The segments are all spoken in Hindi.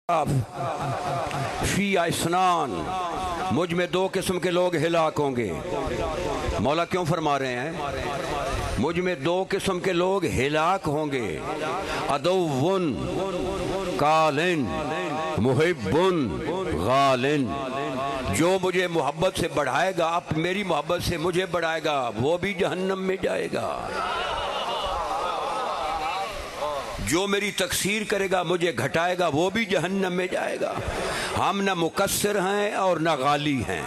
फी स्नान, मुझ में दो किस्म के लोग हिलाक होंगे। मौला क्यों फरमा रहे हैं मुझ में दो किस्म के लोग हिलाक होंगे। अदौवन कालिन मुहिब्बुन गालिन, जो मुझे मोहब्बत से बढ़ाएगा, अब मेरी मोहब्बत से मुझे बढ़ाएगा, वो भी जहन्नम में जाएगा। जो मेरी तकसीर करेगा, मुझे घटाएगा, वो भी जहन्नम में जाएगा। हम न मुकस्सिर हैं और न गाली हैं।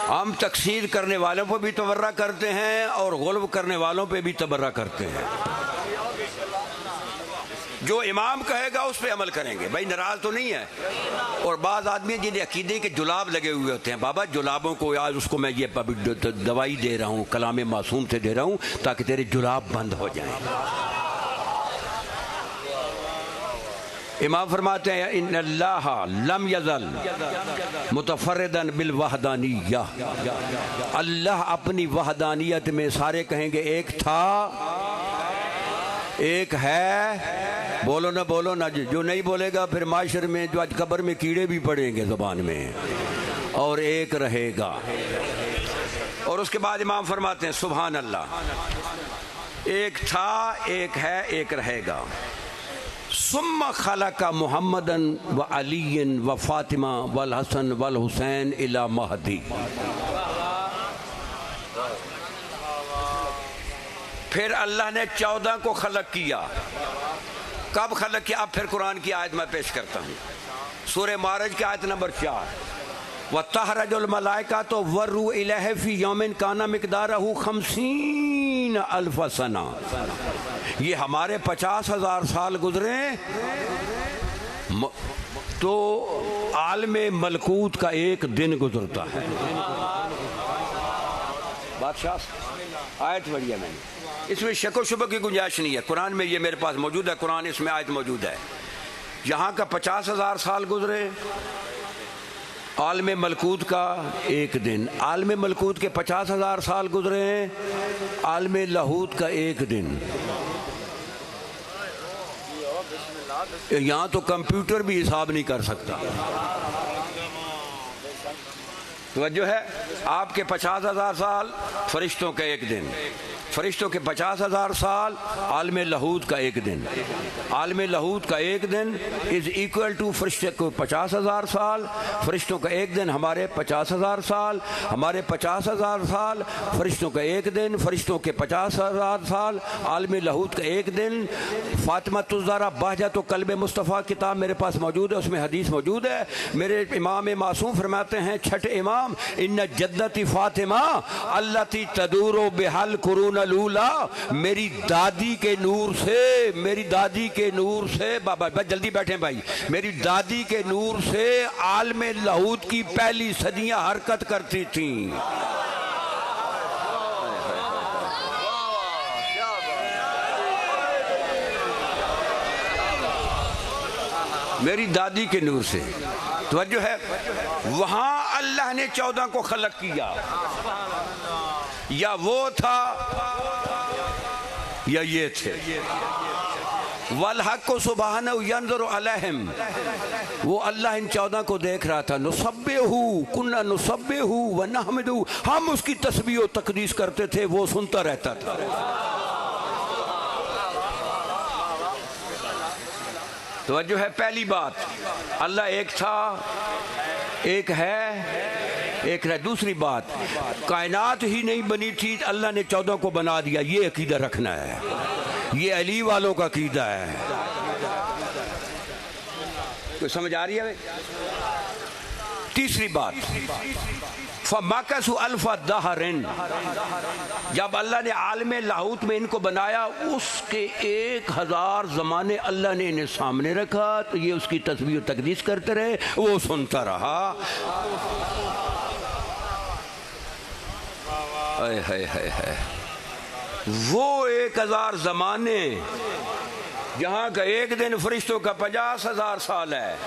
हम तकसीर करने वालों पर भी तबर्रा करते हैं और गुल्व करने वालों पे भी तबर्रा करते हैं। जो इमाम कहेगा उस पर अमल करेंगे, भाई नाराज तो नहीं है। और बाज़ आदमी जिन्हें अकीदे के जुलाब लगे हुए होते हैं, बाबा जुलाबों को आज उसको मैं ये दवाई दे रहा हूँ, कलाम मासूम से दे रहा हूँ ताकि तेरे जुलाब बंद हो जाएं। इमाम फरमाते हैं इन्नल्लाह लम यज़ल मुतफर्रिदन बिल वहदानिय्यह, अल्लाह अपनी वहदानियत में सारे कहेंगे एक था एक है। बोलो ना बोलो ना, जो नहीं बोलेगा फिर माशर में जो आज कब्र में कीड़े भी पड़ेंगे ज़बान में, और एक रहेगा। और उसके बाद इमाम फरमाते हैं सुभान अल्लाह, एक था एक है एक रहेगा। सुम्मा खलका मुहम्मदन व अलीन व फातिमा वल हसन वल हुसैन इला महदी, फिर अल्लाह ने 14 को खलक किया। कब खलक किया? अब फिर कुरान की आयत मैं पेश करता हूँ, सूरह मारज की आयत नंबर 4। व तहरजुल मलाइका तो वर्रू इलैहि फी यौमिन काना मिक़दारहु 50 अल्फ सना, ये हमारे 50,000 साल गुजरे तो आलमे मलकूत का एक दिन गुजरता है। बादशाह आयत बढ़िया, मैंने इसमें शक शुबह की गुंजाइश नहीं है। कुरान में ये मेरे पास मौजूद है, कुरान इसमें आयत मौजूद है। यहाँ का 50,000 साल गुजरे, आलमे मलकूत का एक दिन। आलमे मलकूत के 50,000 साल गुजरे हैं, आलमे लाहूत का एक दिन। यहाँ तो कंप्यूटर भी हिसाब नहीं कर सकता। तवज्जो है, आपके 50,000 साल फरिश्तों का एक दिन, फरिश्तों के 50,000 साल, आलमे लाहूत का एक दिन। आलमे लाहूत का एक दिन इज इक्वल टू फरिश्ते को 50,000 साल, फरिश्तों का एक दिन हमारे 50,000 साल, हमारे 50,000 साल फरिश्तों का एक दिन, फरिश्तों के 50,000 साल, आलमे लाहूत का एक दिन। फातिमा तुज़ारा बहजा तो कल्ब मुस्तफ़ा किताब मेरे पास मौजूद है, उसमें हदीस मौजूद है। मेरे इमाम मासूम फरमाते हैं, छठे इमाम, इन्ना जद्दती फातिमा अल्लती तदूरो बेहल कुरून लूला, मेरी दादी के नूर से, मेरी दादी के नूर से, बाबा जल्दी बैठे भाई, मेरी दादी के नूर से आलमे लाहूत की पहली सदियां हरकत करती थी। मेरी दादी के नूर से। तो जो है वहां अल्लाह ने 14 को खलक किया, या वो था या ये थे। वल हक को सुबहानहू यंज़ुरु अलैहिम, वो अल्लाह इन 14 को देख रहा था। नुसब्बिहू कुन्ना नुसब्बिहू व नहमदू, हम उसकी तस्बीह और तकदीस करते थे, वो सुनता रहता था। तो जो है पहली बात, अल्लाह एक था एक है एक है। दूसरी बात, कायनात ही नहीं बनी थी, अल्लाह ने 14 को बना दिया। ये अकीदा रखना है, ये अली वालों का अकीदा है। तो समझ आ रही है? तीसरी बात, फमाकसु अल्फा दहरिन, जब अल्लाह ने आलमे लाहूत में इनको बनाया, उसके 1000 ज़माने अल्लाह ने इन्हें सामने रखा, तो ये उसकी तस्बीह और तकदीस करते रहे, वो सुनता रहा। है वो 1000 ज़माने, जहाँ का एक दिन फरिश्तों का 50,000 साल है,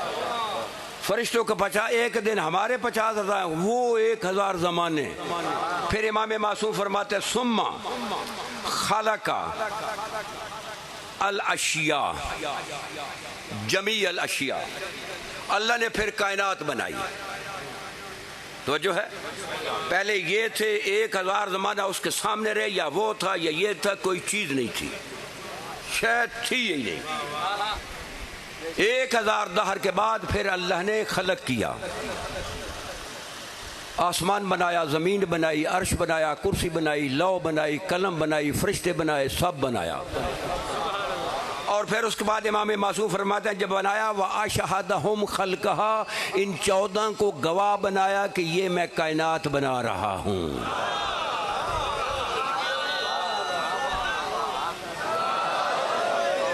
फरिश्तों का 50 एक दिन, हमारे 50,000, वो 1000 ज़माने। फिर इमाम मासूम फरमाते सुम्मा खलका अल अशिया जमी अल अशिया, अल्लाह ने फिर कायनात बनाई। तो जो है पहले ये थे 1000 ज़माना उसके सामने रहे, या वो था या ये था, कोई चीज़ नहीं थी, शायद थी ही नहीं। 1000 दहर के बाद फिर अल्लाह ने खलक किया, आसमान बनाया, ज़मीन बनाई, अर्श बनाया, कुर्सी बनाई, लौ बनाई, कलम बनाई, फरिश्ते बनाए, सब बनाया। और फिर उसके बाद इमाम मासूम फरमाते हैं जब बनाया व अशहदहुम खल्क़हा, इन 14 को गवाह बनाया कि ये मैं कायनात बना रहा हूँ।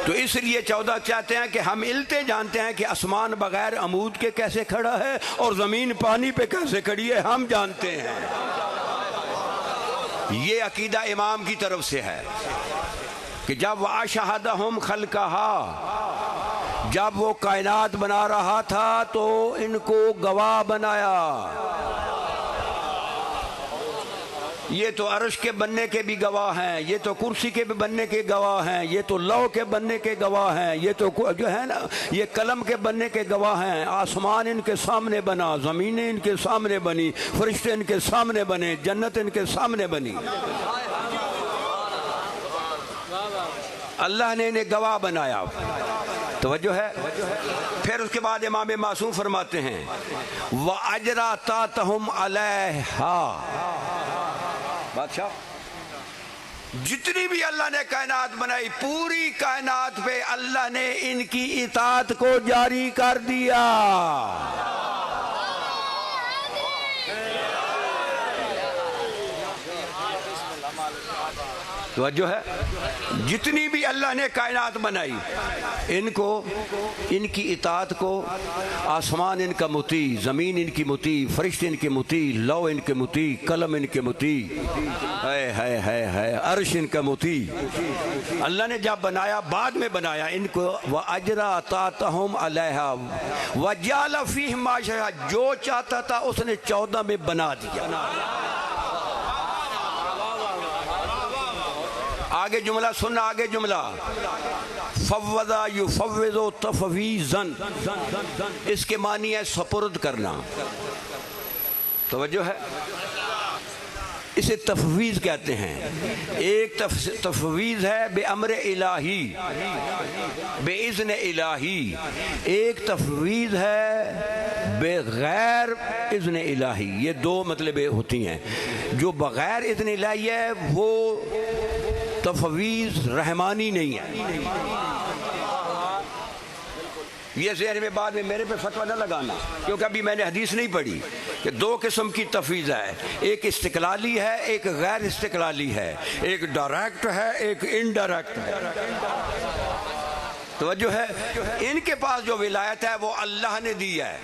तो इसलिए 14 चाहते हैं कि हम इल्ते जानते हैं कि आसमान बगैर अमूद के कैसे खड़ा है और ज़मीन पानी पे कैसे खड़ी है, हम जानते हैं। ये अकीदा इमाम की तरफ से है कि जब वाशहदहुम खल्क़हा, जब वो कायनात बना रहा था तो इनको गवाह बनाया। ये तो अर्श के बनने के भी गवाह हैं, ये तो कुर्सी के भी बनने के गवाह हैं, ये तो लौ के बनने के गवाह हैं, ये तो जो है ना ये कलम के बनने के गवाह हैं। आसमान इनके सामने बना, ज़मीनें इनके सामने बनी, फरिश्ते इनके सामने बने, जन्नत इनके सामने बनी। अल्लाह ने इन्हें गवाह बनाया। तवज्जो है। फिर उसके बाद इमाम मासूम फरमाते हैं व अजरा तातहुम अलैहा, बादशाह जितनी भी अल्लाह ने कायनात बनाई, पूरी कायनात पे अल्लाह ने इनकी इताअत को जारी कर दिया। तवज्जो है, जितनी भी अल्लाह ने कायनात बनाई, इनको इनकी इताअत को, आसमान इनका मुती, ज़मीन इनकी मुती, फरिश्ते इनके मुती, लौ इनके मुती, कलम इनके मुती, है अर्श इनका मुती। अल्लाह ने जब बनाया, बाद में बनाया इनको, व अजरा तातहुम अलैहा व जअल फीहि मा शाअ, जो चाहता था उसने 14 में बना दिया। आगे जुमला सुनना, आगे जुमला फव्वज़ा युफव्विज़ु तफ़वीज़न, इसके मानी है सपुर्द करना। तवज्जो है, इसे तफवीज़ कहते हैं। एक तफवीज़ है बे अम्र इलाही, बे इज़्न इलाही, एक तफवीज़ है बेगैर इज़्न इलाही। ये दो मतलब होती हैं। जो बगैर इज़्न इलाही है वो तफवीज़ रहमानी नहीं है। ये ज़हन में बाद में मेरे पे फतवा न लगाना, क्योंकि अभी मैंने हदीस नहीं पढ़ी कि 2 किस्म की तफवीज़ है, एक इस्तिक़लाली है, एक गैर इस्तिक़लाली है, एक डायरेक्ट है, एक इनडायरेक्ट है। तो जो है इनके पास जो विलायत है वो अल्लाह ने दी है,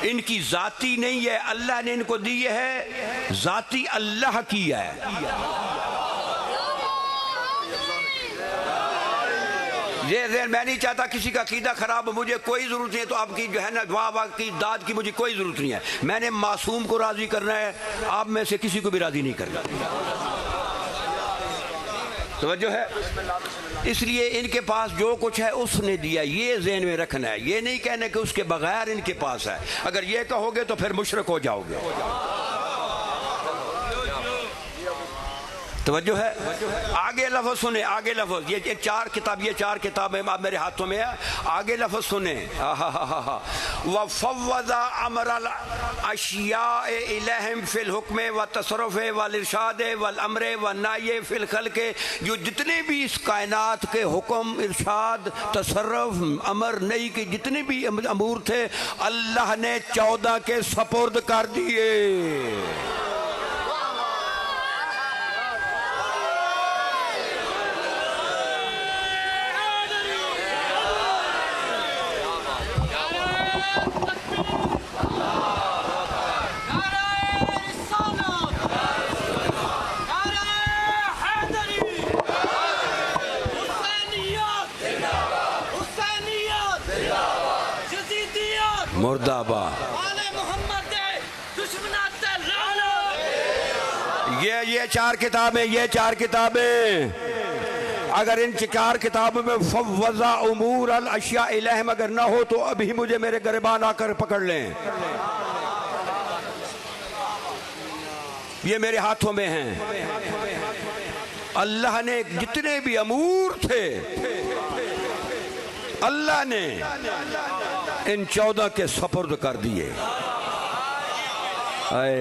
इनकी जाती नहीं है, अल्लाह ने इनको दी है, जाती अल्लाह की है। ये मैं नहीं चाहता किसी का अकीदा खराब हो, मुझे कोई जरूरत नहीं है, तो आपकी जो है ना दुआ की दाद की मुझे कोई जरूरत नहीं है। मैंने मासूम को राजी करना है, आप में से किसी को भी राजी नहीं करना। तो जो है इसलिए इनके पास जो कुछ है उसने दिया, ये ज़हन में रखना है। ये नहीं कहना कि उसके बगैर इनके पास है। अगर ये कहोगे तो फिर मुशरिक हो जाओगे। तवज्जो है, आगे लफ्ज़ सुने, आगे लफ्ज़, ये 4 किताबें आप मेरे हाथों में है। आगे लफ्ज़ सुने, व फव्वज़ा अमरल अशियाए इलैहिम फिल हुक्म व तसर्रुफ़ वल इरशाद वल अम्र व नाह्य फिल खल्क़, जो जितने भी इस कायनात के हुक्म, इरशाद, तसर्रुफ़, अमर नही के जितने भी अमूर थे, अल्लाह ने 14 के सपुर्द कर दिए। मुर्दाबाद। ये चार किताबें अगर इन चार किताबों में फव्वज़ा उमूर अल अशिया इलैहिम अगर ना हो तो अभी मुझे मेरे गिरबान आकर पकड़ लें। ये मेरे हाथों में हैं। अल्लाह ने जितने भी अमूर थे अल्लाह ने इन 14 के सपुर्द कर दिए। है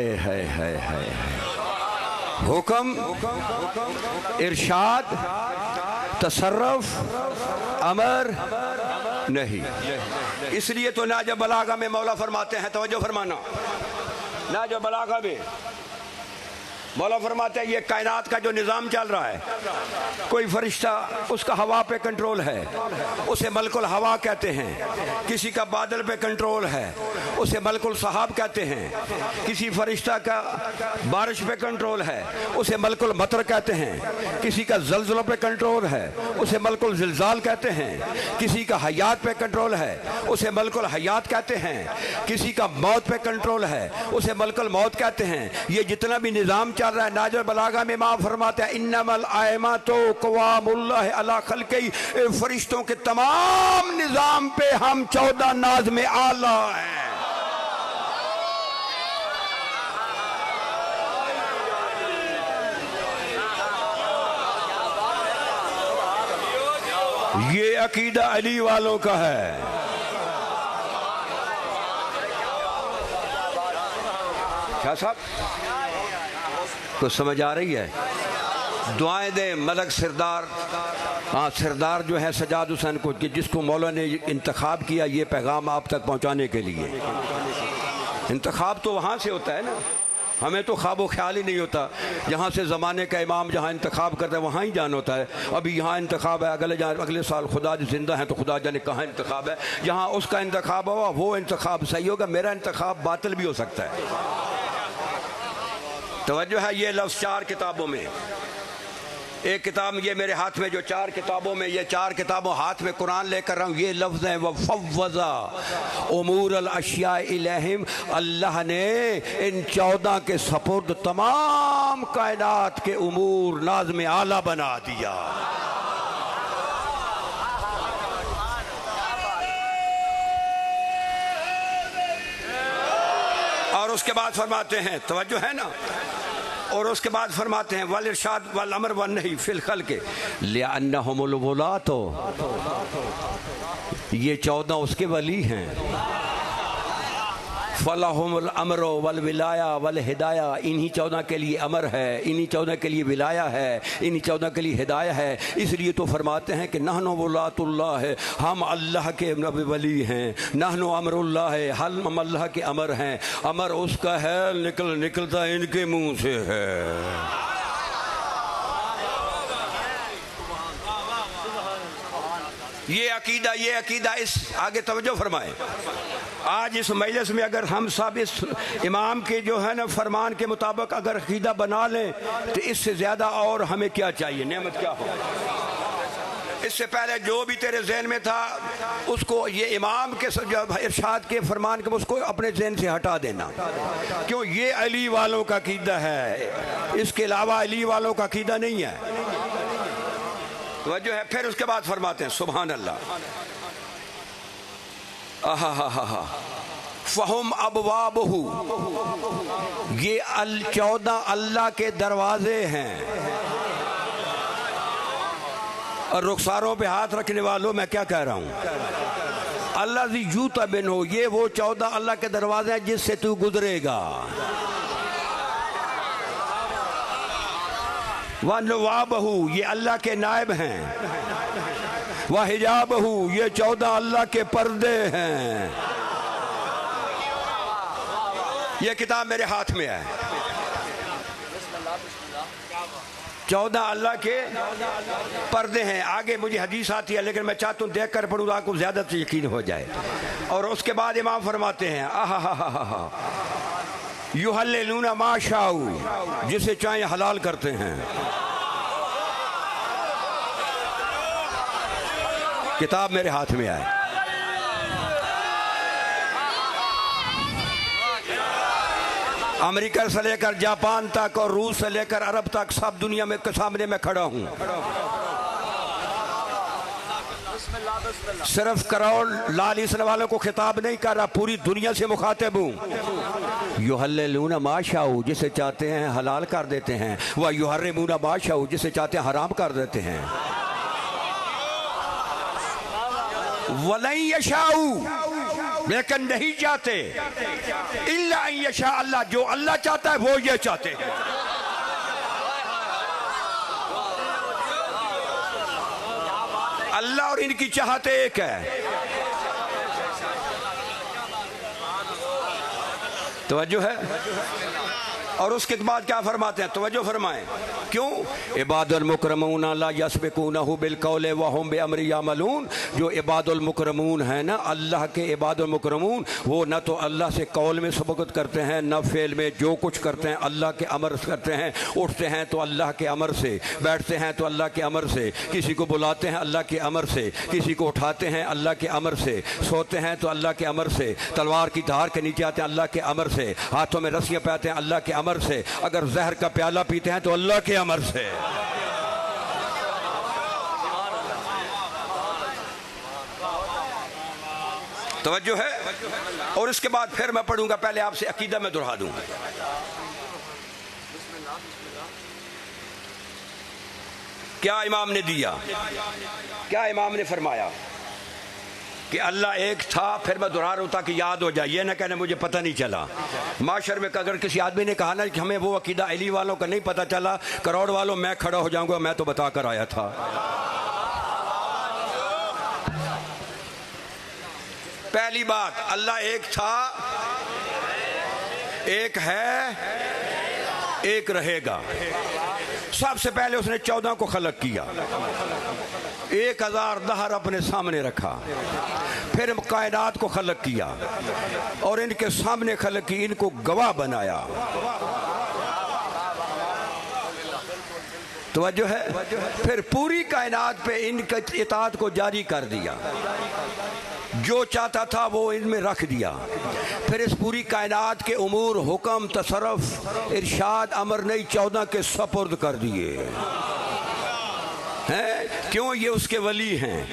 हुक्म, इरशाद, तसर्रुफ, अमर नहीं। इसलिए तो नाज बलागा में मौला फरमाते हैं, तवज्जो फरमाना, नाज बलागा में मौला फरमाते हैं ये कायनात का जो निज़ाम चल रहा है, कोई फरिश्ता उसका हवा पे कंट्रोल है, उसे मलकुल हवा कहते हैं। किसी का बादल पे कंट्रोल है, उसे मलकुल सहाब कहते हैं। किसी फरिश्ता का बारिश पे कंट्रोल है, उसे मलकुल मतर कहते हैं। किसी का जल्जलों पे कंट्रोल है, उसे मलकुल जिलजाल कहते हैं। किसी का हयात पे कंट्रोल है, उसे मलकुल हयात कहते हैं। किसी का मौत पे कंट्रोल है, उसे मलकुल मौत कहते हैं। ये जितना भी निज़ाम चल रहा है, नाजुल बलागा में मां फरमाते हैं इन्नमल आयमातो क़वामुल्लाह अला खल्क़ी, फरिश्तों के तमाम निज़ाम पे हम 14 नाज़ में आला हैं। ये अकीदा अली वालों का है। क्या साहब कुछ समझ आ रही है? दुआएं दे मलक सरदार, हाँ सरदार जो है सजाद हुसैन को, कि जिसको मौला ने इंतखाब किया ये पैगाम आप तक पहुंचाने के लिए। इंतखाब तो वहाँ से होता है ना, हमें तो ख्वाब ख्याल ही नहीं होता। जहाँ से ज़माने का इमाम जहाँ इंतखाब करता है वहाँ ही जान होता है। अभी यहाँ इंतखाब है, अगले साल खुदा जिंदा है तो खुदा जाने कहाँ इंतखाब है। जहाँ उसका इंतखाब हुआ वो इंतखाब सही होगा, मेरा इंतखाब बातिल भी हो सकता है। तवज्जो है, ये लफ्ज़ 4 किताबों में, एक किताब ये मेरे हाथ में जो 4 किताबों में, ये 4 किताबों हाथ में कुरान लेकर रहा हूँ, ये लफ्ज़ हैं वफ़व्वज़ा उमूर अल अशिया इलैहिम। अल्लाह ने इन 14 के सपुर्द तमाम कायनात के उमूर नाज़ में आला बना दिया। और उसके बाद फरमाते हैं, तवज्जो है ना, और उसके बाद फरमाते हैं वल इरशाद वल अमर वन नहीं फिल खल्क़ लिअन्नहुमुल वलातो, ये 14 उसके वली हैं। फलाहुमुल अमरो वल विलाया वल हिदाया, इन्हीं 14 के लिए अमर है, इन्हीं 14 के लिए विलाया है, इन्हीं 14 के लिए हिदाया है। इसलिए तो फरमाते हैं कि नहनु वलातुल्लाह है, हम अल्लाह के नबी वली हैं। नहनु अमरुल्लाह है, हम अल्लाह के अमर हैं। अमर उसका है, निकलता इनके मुंह से है। ये अकीदा इस आगे तवज्जो फरमाए। आज इस मजलिस में अगर हम सब इस इमाम के जो है ना फरमान के मुताबिक अगर अकीदा बना लें तो इससे ज़्यादा और हमें क्या चाहिए, नेमत क्या हो। इससे पहले जो भी तेरे जहन में था उसको ये इमाम के इरशाद के फरमान के उसको अपने जहन से हटा देना, क्यों ये अली वालों का अकीदा है, इसके अलावा अली वालों का अकीदा नहीं है। वजह है। फिर उसके बाद फरमाते हैं सुभान अल्लाह, फहुम अबवाबहु, ये 14 अल्लाह के दरवाजे हैं। और रुखसारों पे हाथ रखने वालों मैं क्या कह रहा हूँ, अल्लाह जी जूता बिन हो, ये वो 14 अल्लाह के दरवाजे हैं जिससे तू गुजरेगा। व नवाबहू, ये अल्लाह के नायब हैं। व हिजाबहू, ये 14 अल्लाह के पर्दे हैं। ये किताब मेरे हाथ में है, 14 अल्लाह के पर्दे हैं। आगे मुझे हदीस आती है लेकिन मैं चाहता हूँ देख कर पढ़ूँ आपको ज़्यादा यकीन हो जाए। और उसके बाद इमाम फरमाते हैं युहल्लिलूना मा शाऊ, जिसे चाहे हलाल करते हैं। किताब मेरे हाथ में है। अमेरिका से लेकर जापान तक और रूस से लेकर अरब तक सब दुनिया में के सामने मैं खड़ा हूं। सिर्फ करोड़ लाल ईसने वालों को खिताब नहीं कर रहा, पूरी दुनिया से मुखातिब हूं। युहल्लिलूना मा शाऊ, जिसे चाहते हैं हलाल कर देते हैं, वह युहर्रिमूना मा शाऊ, जिसे चाहते हैं हराम कर देते हैं। वलन यशाऊ, लेकिन नहीं चाहते इल्ला अन यशा अल्लाह, जो अल्लाह चाहता है वो ये चाहते हैं। अल्लाह और इनकी चाहते एक है। तवज्जो है। और उसके बाद क्या फरमाते हैं, तवज्जो फरमाएं, क्यों? इबादुल मुकरमून ला यस्बिकूनहु बिल कौल व हुम बिअमरि यामलून। जो इबादुल मुकरमून है ना, अल्लाह के इबादुल मुकरमून, वो न तो अल्लाह से कौल में सबकत करते हैं, न फेल में। जो कुछ करते हैं अल्लाह के अमर से करते हैं। उठते हैं तो अल्लाह के अमर से, बैठते हैं तो अल्लाह के अमर से, किसी को बुलाते हैं अल्लाह के अमर से, किसी को उठाते हैं अल्लाह के अमर से, सोते हैं तो अल्लाह के अमर से, तलवार की धार के नीचे आते हैं अल्लाह के अमर से, हाथों में रस्सियां पहनते हैं अल्लाह के अमर से, अगर जहर का प्याला पीते हैं तो अल्लाह के अमर से। तवज्जो है। और इसके बाद फिर मैं पढ़ूंगा, पहले आपसे अकीदा में दोहरा दूं। क्या इमाम ने दिया, क्या इमाम ने फरमाया कि अल्लाह एक था। फिर मैं दोहरा रहा हूं ताकि याद हो जाए, ये ना कहने मुझे पता नहीं चला। माशर में अगर किसी आदमी ने कहा ना कि हमें वो अकीदा अली वालों का नहीं पता चला, करोड़ वालों मैं खड़ा हो जाऊंगा, मैं तो बता कर आया था। पहली बात, अल्लाह एक था, एक है, एक रहेगा। सबसे पहले उसने 14 को खलक किया, 1000 दहर अपने सामने रखा, फिर कायनात को खलक किया और इनके सामने खलक की, इनको गवाह बनाया। तवज्जो है। फिर पूरी कायनात पे इनके इताअत को जारी कर दिया, जो चाहता था वो इनमें रख दिया। फिर इस पूरी कायनात के उमूर, हुक्म, तसरफ, इरशाद, अमर नहीं 14 के सपुर्द कर दिए हैं। क्यों? ये उसके वली हैं,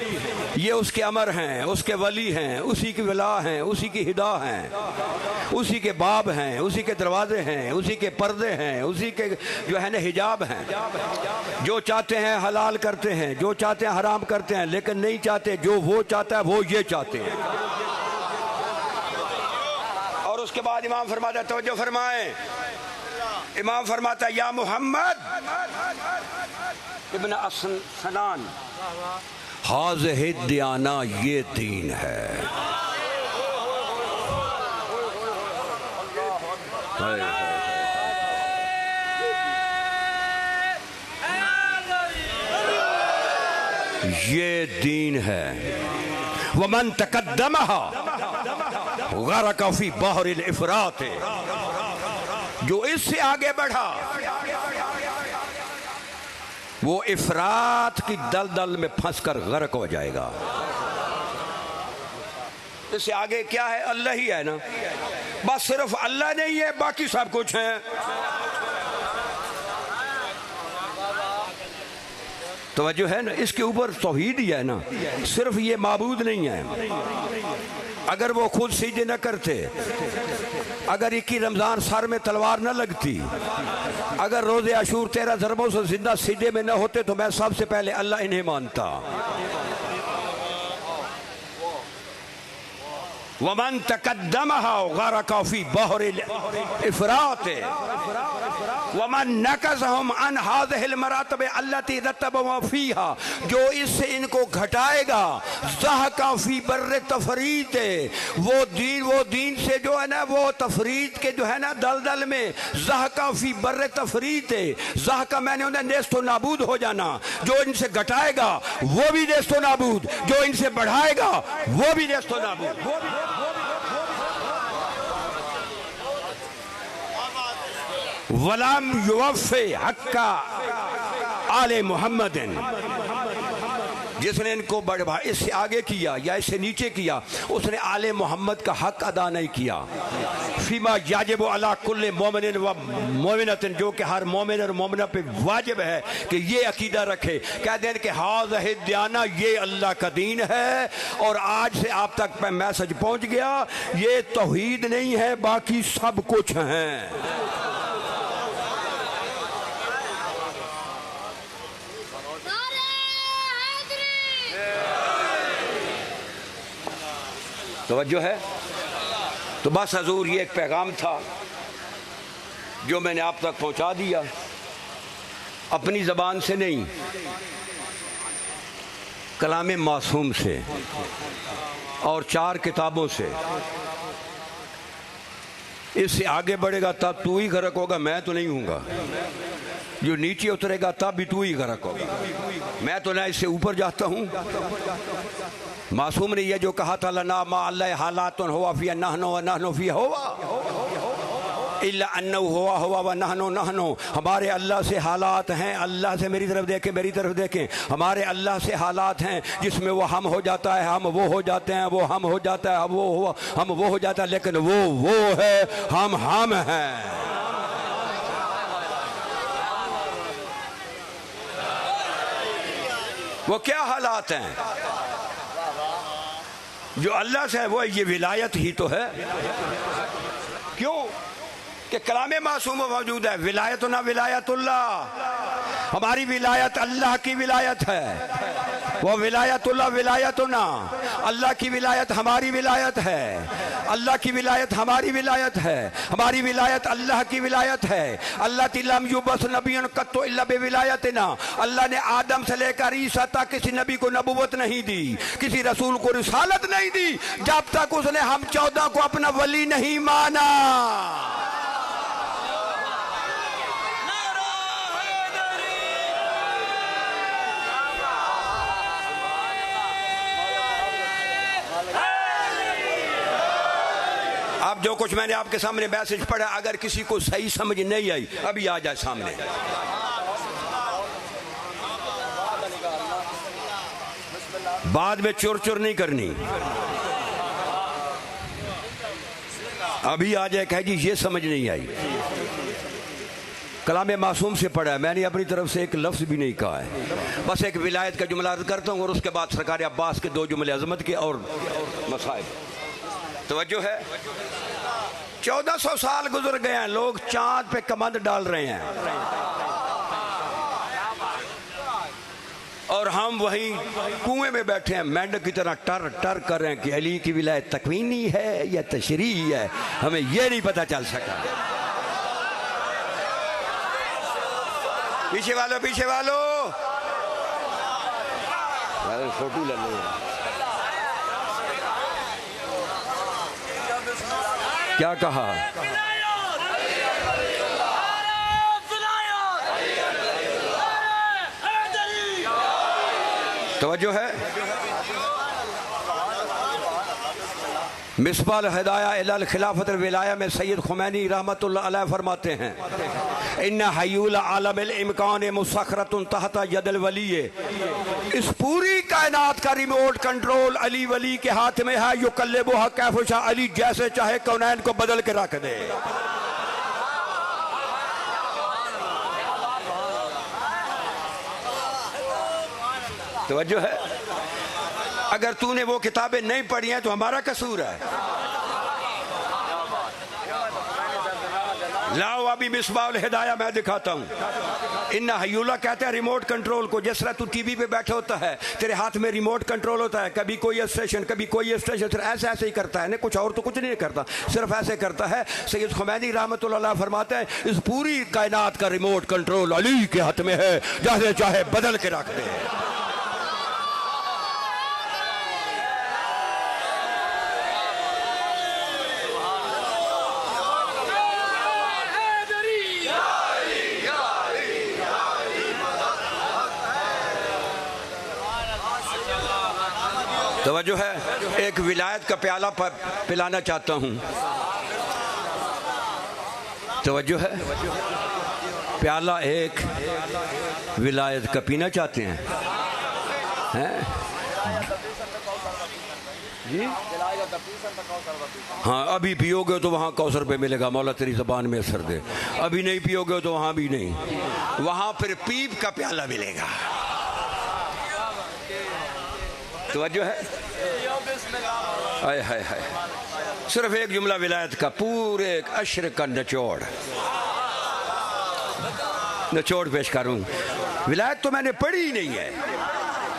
ये उसके अमर हैं, उसके वली हैं, उसी की वला हैं, उसी की हिदा हैं, उसी के बाब हैं, उसी के दरवाजे हैं, उसी के पर्दे हैं, उसी के जो है ना हिजाब हैं। जो चाहते हैं हलाल करते हैं, जो चाहते हैं हराम करते हैं, लेकिन नहीं चाहते, जो वो चाहता है वो ये चाहते हैं। और उसके बाद इमाम फरमाता है, तवज्जो फरमाएं, इमाम फरमाता है, या मोहम्मद इब्न सनान, हाज़िहि दियाना, ये दीन है। ये दीन है। वमन तकद्दमहा गरक़ फ़ी बहरिल इफ़रात, जो इससे आगे बढ़ा वो इफरात की दलदल में फंसकर गर्क हो जाएगा। इससे आगे क्या है? अल्लाह ही है ना, बस सिर्फ अल्लाह नहीं है, बाकी सब कुछ है। तवज्जो है ना, इसके ऊपर तौहीद ही है ना, सिर्फ ये माबूद नहीं है। अगर वो खुद सीधे न करते, अगर 21 रमजान सर में तलवार न लगती, अगर रोजे आशूर 13 ज़रबों से जिंदा सीधे में न होते, तो मैं सबसे पहले अल्लाह इन्हें मानता। वमन तकद्दमहा गरक़ फ़ी बहरिल इफ़रात वमन नकज़हुम अन हाज़िहिल मरातब अल्लती रतबहुम फ़ीहा, जो इससे इनको घटाएगा, ज़हक़ फ़ी बर्र तफ़रीत, वो दीन से जो है ना, वो तफरीत के जो है ना दलदल में, ज़हक़ फ़ी बर्र तफ़रीत, ज़हक़ मैंने उन्हें नेस्तो नाबूद हो जाना। जो इनसे घटाएगा वो भी नेस्तो नाबूद, जो इनसे बढ़ाएगा वो भी नेस्तो नाबूद। वलम युवफ़े हक्का आले मोहम्मदिन, जिसने इनको बढ़ा इससे आगे किया या इससे नीचे किया, उसने आले मोहम्मद का हक अदा नहीं किया। फीमा याजिब अला कुल्ले मोमिन व मोमिनतिन, जो कि हर मोमिन और मोमिना पे वाजिब है कि ये अकीदा रखे, कह दें कि हाज़िहि दयाना, ये अल्लाह का दीन है और आज से आप तक मैसेज पहुंच गया, ये तौहीद नहीं है, बाकी सब कुछ है। तवज्जो है। तो बस हजूर ये एक पैगाम था जो मैंने आप तक पहुंचा दिया, अपनी ज़बान से नहीं, कलाम मासूम से और 4 किताबों से। इससे आगे बढ़ेगा तब तू ही गर्क होगा, मैं तो नहीं हूँगा। जो नीचे उतरेगा तब भी तू ही गर्क होगा, मैं तो ना इससे ऊपर जाता हूँ। मासूम ने यह जो कहा था, लना मा अल्लाह हालातुन हुआ फिया नहनो व नहनो फिया हुआ इल्ला अन्नहु हुआ हुआ व नहनो नहनो। हमारे अल्लाह से हालात हैं, अल्लाह से मेरी तरफ देखें, मेरी तरफ देखें, हमारे अल्लाह से हालात हैं जिसमें वो हम हो जाता है, हम वो हो जाते हैं, वो हम हो जाता है, हम वो हो जाता है, लेकिन वो है, हम हैं। वो क्या हालात हैं जो अल्लाह से है? वो ये विलायत ही तो है। क्यों कि कलामे मासूम मौजूद है। विलायत ना विलायतुल्लाह, हमारी विलायत अल्लाह की विलायत है। वो विलायतुल्लाह विलायतुना, अल्लाह की विलायत हमारी विलायत है, अल्लाह की विलायत हमारी विलायत है, हमारी विलायत अल्लाह की विलायत है। अल्लाह तिलम युबस नबियन कत्तो इल्ला बिविलायतिना, अल्लाह ने आदम से लेकर ईसा तक किसी नबी को नबूवत नहीं दी, किसी रसूल को रिसालत नहीं दी, जब तक उसने हम 14 को अपना वली नहीं माना। अब जो कुछ मैंने आपके सामने मैसेज पढ़ा, अगर किसी को सही समझ नहीं आई, अभी आ जाए सामने। बाद में चुर चुर नहीं करनी, अभी आ जाए कहे जी ये समझ नहीं आई। कलाम मासूम से पढ़ा है, मैंने अपनी तरफ से एक लफ्ज़ भी नहीं कहा है। बस एक विलायत का जुमला अर्ज़ करता हूँ और उसके बाद सरकार अब्बास के 2 जुमले अज़मत के और मसाइब। तवज्जो है। 1400 साल गुजर गए हैं, लोग चांद पे कमंद डाल रहे हैं और हम वहीं कुएं में बैठे हैं, मेंढक की तरह टर टर कर रहे हैं कि अली की विलायत तकवीनी है या तशरीही है, हमें यह नहीं पता चल सका। पीछे वालों फोटो ले लो। क्या कहा? तवज्जो है। मिसबाल हिदाया इलल खिलाफत विलाया में सैयद खुमैनी रहमतुल्लाह अलैह फरमाते हैं, इन्ना हयूल आलमिल इम्कान मुसखरतुन तहता यदल वलीये, इस पूरी कायनात का रिमोट कंट्रोल अली वली के हाथ में है। युकल्लिबुहा कैफ शाह, अली जैसे चाहे कौनैन को बदल के रख दे। तवज्जो है। अगर तूने वो किताबें नहीं पढ़ी हैं तो हमारा कसूर है। लाओ अभी मिसबाउल हिदाया मैं दिखाता हूँ। इन्ना हयूला कहते हैं रिमोट कंट्रोल को। जिस तरह तू टीवी पे बैठा होता है, तेरे हाथ में रिमोट कंट्रोल होता है, कभी कोई स्टेशन कभी कोई स्टेशन, सिर्फ ऐसे ऐसे ही करता है, नहीं कुछ और तो कुछ नहीं करता, सिर्फ ऐसे करता है। सैयद खुमैनी रहमतुल्लाह अलैह फरमाते हैं, इस पूरी कायनात का रिमोट कंट्रोल अली के हाथ में है, जैसे चाहे बदल के रख दे। तवज्जो है। एक विलायत का प्याला पिलाना चाहता हूँ। तवज्जो है। प्याला एक विलायत का पीना चाहते हैं। हैं जी। हाँ, अभी पियोगे तो वहाँ कौसर पे मिलेगा, मौला तेरी ज़बान में असर दे। अभी नहीं पियोगे तो वहाँ भी नहीं, वहाँ फिर पीप का प्याला मिलेगा। तवज्जो है? हाय हाय हाय। सिर्फ एक जुमला विलायत का, पूरे एक अशर का निचोड़ पेश करूँ। विलायत तो मैंने पढ़ी ही नहीं है,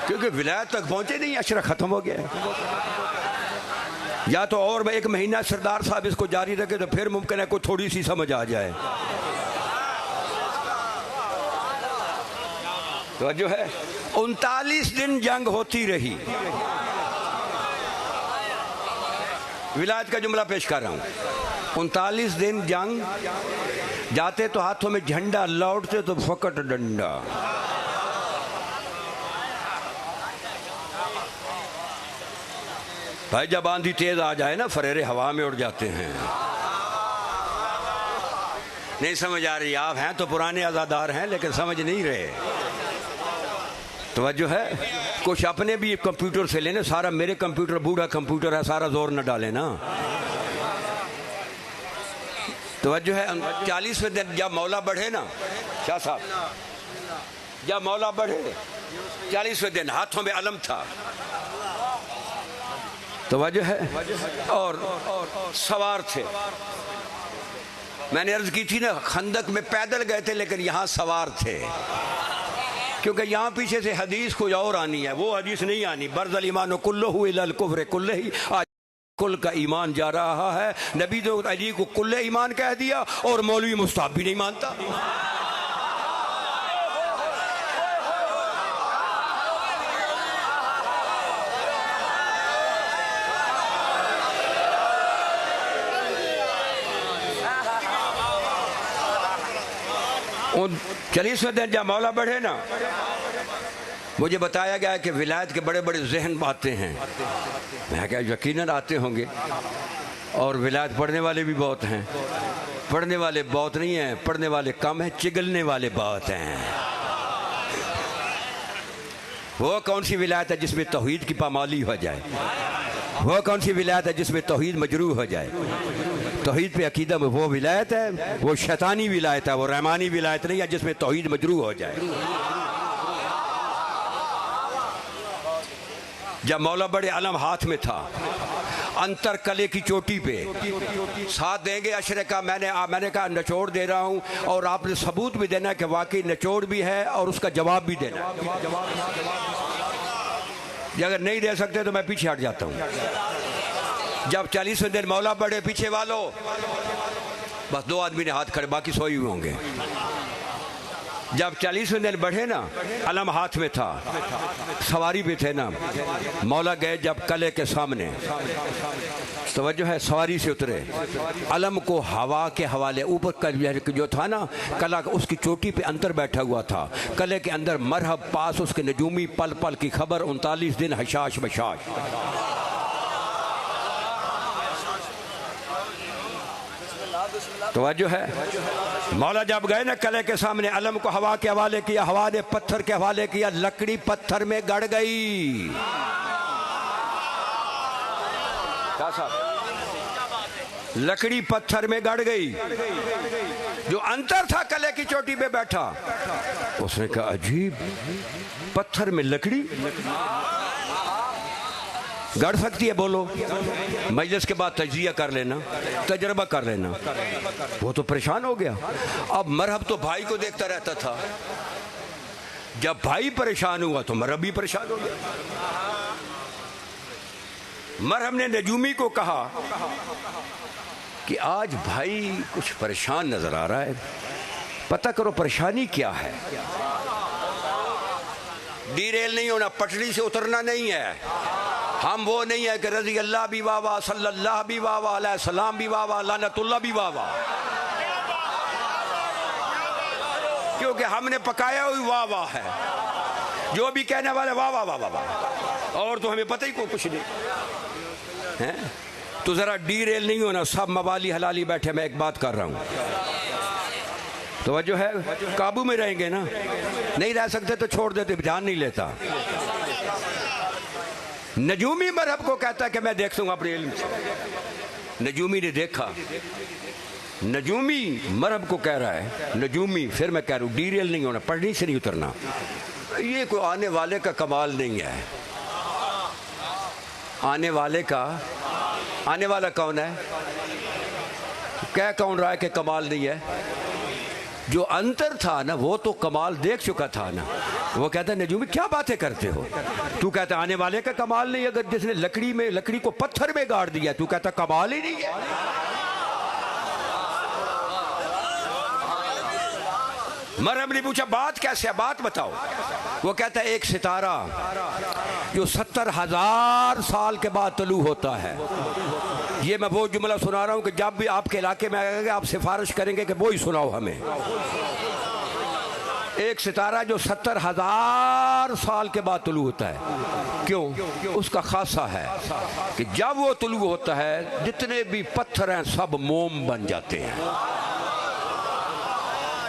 क्योंकि विलायत तक पहुंचे नहीं, अशर खत्म हो गया। या तो और एक महीना सरदार साहब इसको जारी रखे तो फिर मुमकिन है कोई थोड़ी सी समझ आ जाए। तो जो है 39 दिन जंग होती रही। विलायत का जुमला पेश कर रहा हूं। 39 दिन जंग, जाते तो हाथों में झंडा, लौटते तो फकट डंडा। भाई जब आंधी तेज आ जाए ना, फरेरे हवा में उड़ जाते हैं। नहीं समझ आ रही? आप हैं तो पुराने आज़ादार हैं, लेकिन समझ नहीं रहे। तवज्जो है? कुछ अपने भी कंप्यूटर से लेने, सारा मेरे कंप्यूटर बूढ़ा कंप्यूटर है, सारा जोर न डाले ना। तवज्जो है? 40वें दिन जब मौला बढ़े ना, शाह साहब, जब मौला बढ़े 40वें दिन हाथों में अलम था। तो वजह है, और सवार थे। मैंने अर्ज की थी ना, खंदक में पैदल गए थे, लेकिन यहाँ सवार थे, क्योंकि यहाँ पीछे से हदीस कुछ और आनी है, वो हदीस नहीं आनी। बर्ज़ल ईमान कुल्लहु इलल कुफ्र कुल्लही। आज कुल का ईमान जा रहा है। नबी तो अली को कुल्ले ईमान कह दिया, और मौलवी मुस्ताब भी नहीं मानता। उन 40वें दिन जब मौला बढ़े ना, मुझे बताया गया कि विलायत के बड़े बड़े जहन आते हैं। मैं क्या, यकीनन आते होंगे, और विलायत पढ़ने वाले भी बहुत हैं। पढ़ने वाले बहुत नहीं हैं, पढ़ने वाले कम हैं, चिगलने वाले बहुत हैं। वो कौन सी विलायत है जिसमें तौहीद की पामाली हो जाए? वो कौन सी विलायत है जिसमें तौहीद मजरूह हो जाए? तौहीद पे अकीदा में वो विलायत है, वो शैतानी विलायत है, वो रहमानी विलायत नहीं है जिसमें तौहीद मजरूह हो जाए। जब मौला बड़े अलम हाथ में था, अंतर कले की चोटी पे, साथ देंगे अशरे का। मैंने कहा निचोड़ दे रहा हूं, और आपने सबूत भी देना कि वाकई निचोड़ भी है, और उसका जवाब भी देना। अगर नहीं दे सकते तो मैं पीछे हट जाता हूं। जब 40वें दिन मौला बढ़े, पीछे वालों बस 2 आदमी ने हाथ खड़े, बाकी सोए हुए होंगे। जब 40वें दिन बढ़े ना, अलम हाथ में था, सवारी पे थे ना, मौला गए जब कले के सामने, तवज्जो है, सवारी से उतरे, अलम को हवा के हवाले ऊपर कल जो था ना, कला उसकी चोटी पे अंतर बैठा हुआ था। कले के अंदर मरहब पास उसके नजूमी पल पल की खबर, 39 दिन हशाश बशाश। तवज्जो है? मौला जब गए ना कले के सामने, अलम को हवा के हवाले किया, हवा ने पत्थर के हवाले किया, लकड़ी पत्थर में गड़ गई। क्या साहब? लकड़ी पत्थर में गड़ गई। जो अंतर था कले की चोटी पे बैठा, उसने कहा अजीब, पत्थर में लकड़ी गड़ सकती है? बोलो। मजलिस के बाद तजिया कर लेना, तजर्बा कर लेना। वो तो परेशान हो गया। अब मरहब तो भाई को देखता रहता था, जब भाई परेशान हुआ तो मरहब भी परेशान हो गया। मरहब ने नजूमी को कहा कि आज भाई कुछ परेशान नजर आ रहा है, पता करो परेशानी क्या है। डीरेल नहीं होना, पटरी से उतरना नहीं है। हम वो नहीं है कि रजी अल्लाह भी वाह, सल्लल्लाहु भी वाह, अलैहि सलाम भी वाह, लानतुल्लाह भी वाह, क्योंकि हमने पकाया हुई वाह वाह है। जो भी कहने वाले वाह वाह वाह वाह, और तो हमें पता ही कुछ नहीं है। तो जरा डीरेल नहीं होना, सब मवाली हलाली बैठे। मैं एक बात कर रहा हूँ, तो जो है काबू में रहेंगे ना, नहीं रह सकते तो छोड़ देते, ध्यान नहीं लेता। नजूमी मरहब को कहता है कि मैं देख लूंगा अपने इल्म से। नजूमी ने देखा, नजूमी मरहब को कह रहा है, नजूमी, फिर मैं कह रहा हूँ डीरियल नहीं होना, पढ़नी से नहीं उतरना, ये कोई आने वाले का कमाल नहीं है। आने वाले का, आने वाला कौन है? कह कौन रहा है कि कमाल नहीं है? जो अंतर था ना वो तो कमाल देख चुका था ना। वो कहता है नजूमी क्या बातें करते हो, तू कहता आने वाले का कमाल नहीं, अगर जिसने लकड़ी को पत्थर में गाड़ दिया तू कहता कमाल ही नहीं है। मरहब ने पूछा बात कैसे है, बात बताओ। वो कहता है एक सितारा जो 70,000 साल के बाद तलू होता है। ये मैं वो जुमला सुना रहा हूं कि जब भी आपके इलाके में आएगा आप सिफारिश करेंगे कि वो ही सुनाओ हमें। एक सितारा जो 70,000 साल के बाद तलू होता है। क्यों? उसका खासा है कि जब वो तलू होता है जितने भी पत्थर हैं सब मोम बन जाते हैं।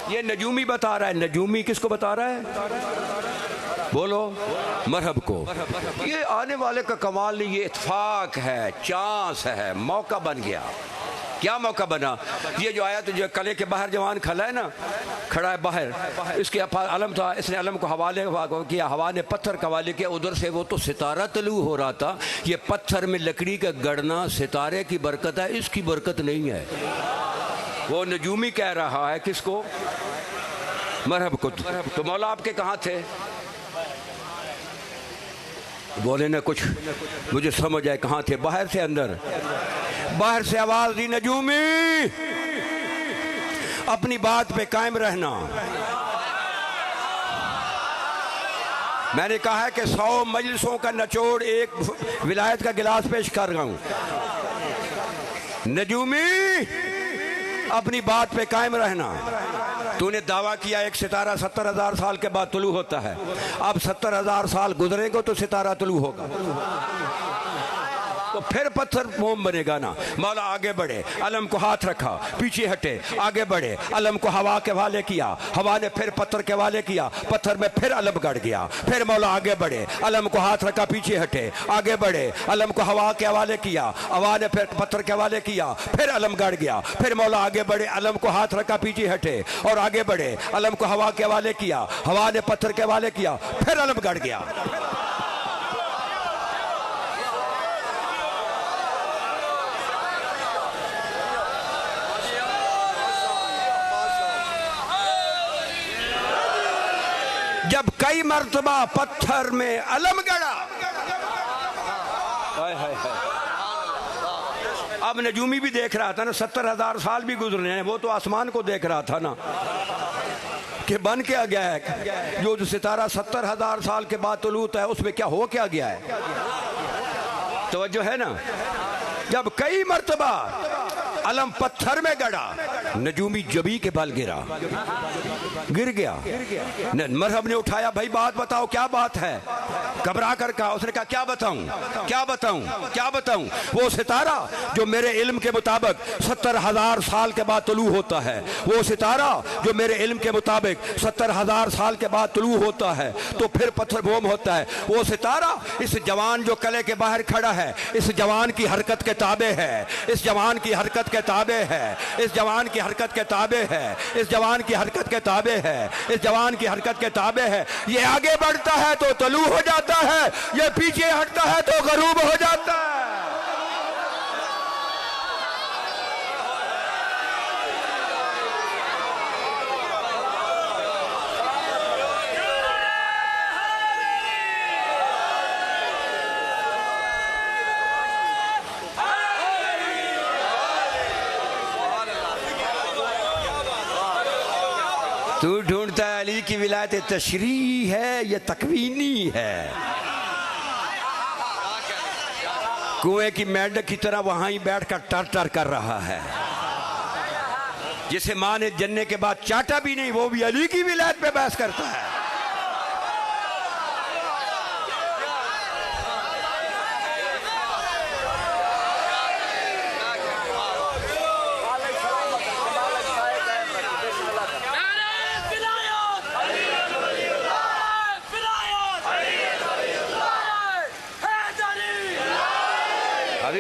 ये नजूमी बता रहा है। नजूमी किसको बता रहा है? बोलो, मरहब को। ये आने वाले का कमाल नहीं, ये इत्फाक है, चांस है, मौका बन गया। क्या मौका बना? ये जो आया तो जो कले के बाहर जवान खड़ा है ना, खड़ा है बाहर, इसके अलम था, इसने अलम को हवाले किया, हवा ने पत्थर का हवाले किया, उधर से वो तो सितारा तलू हो रहा था। ये पत्थर में लकड़ी का गड़ना सितारे की बरकत है, इसकी बरकत नहीं है। वो नजूमी कह रहा है किसको? मरहब को। तो मौला आपके कहाँ थे? बोले ना कुछ मुझे समझ आए कहाँ थे। बाहर से अंदर, बाहर से आवाज दी नजूमी अपनी बात पे कायम रहना। मैंने कहा है कि 100 मजलिसों का निचोड़ एक विलायत का गिलास पेश कर रहा हूं। नजूमी अपनी बात पे कायम रहना। तूने दावा किया एक सितारा 70,000 साल के बाद तुलू होता है। अब 70,000 साल गुजरेंगे तो सितारा तुलू होगा, तो फिर पत्थर मोम बनेगा ना। मौला आगे बढ़े, अलम को हाथ रखा, पीछे हटे, आगे बढ़े, अलम को हवा के हवाले किया, हवा ने फिर पत्थर के हवाले किया, पत्थर में फिर अलम गड़ गया। फिर मौला आगे बढ़े, अलम को हाथ रखा, पीछे हटे, आगे बढ़े, अलम को हवा के हवाले किया, हवा ने फिर पत्थर के हवाले किया, फिर अलम गड़ गया। फिर मौला आगे बढ़े, अलम को हाथ रखा, पीछे हटे और आगे बढ़े, अलम को हवा के हवाले किया, हवा ने पत्थर के हवाले किया, फिर अलम गड़ गया। जब कई मर्तबा पत्थर में अलम गड़ा। अब नजूमी भी देख रहा था ना, 70,000 साल भी गुजरे हैं, वो तो आसमान को देख रहा था ना कि बन क्या गया है। जो सितारा 70,000 साल के बाद तुलूत है उसमें क्या हो क्या गया है। तवज्जो है ना। जब कई मर्तबा अलम पत्थर में गड़ा, नजूमी जबी के बल गिरा, गिर गया। मरहब ने उठाया, भाई बात बताओ क्या बात है। घबरा कर कहा, उसने कहा क्या बताऊं, क्या बताऊं, क्या बताऊं। वो सितारा जो मेरे इल्म के मुताबिक 70,000 साल के बाद तुलू होता है, वो सितारा जो मेरे इल्म के मुताबिक 70,000 साल के बाद तुलू होता है तो फिर पत्थर बोम होता है। वो सितारा इस जवान जो कले के बाहर खड़ा है, इस जवान की हरकत के ताबे है, इस जवान की हरकत के ताबे है, इस जवान की हरकत के ताबे है, इस जवान की हरकत के ताबे है, इस जवान की हरकत के ताबे है। ये आगे बढ़ता है तो तलू हो जाता है, ये पीछे हटता है तो गरूब हो जाता है। तू ढूंढता है अली की विलायत तशरीह है या तकवीनी है। कुएं की मेंढक की तरह वहां ही बैठकर टर टर कर रहा है। जिसे मां ने जन्ने के बाद चाटा भी नहीं, वो भी अली की विलायत पे बहस करता है।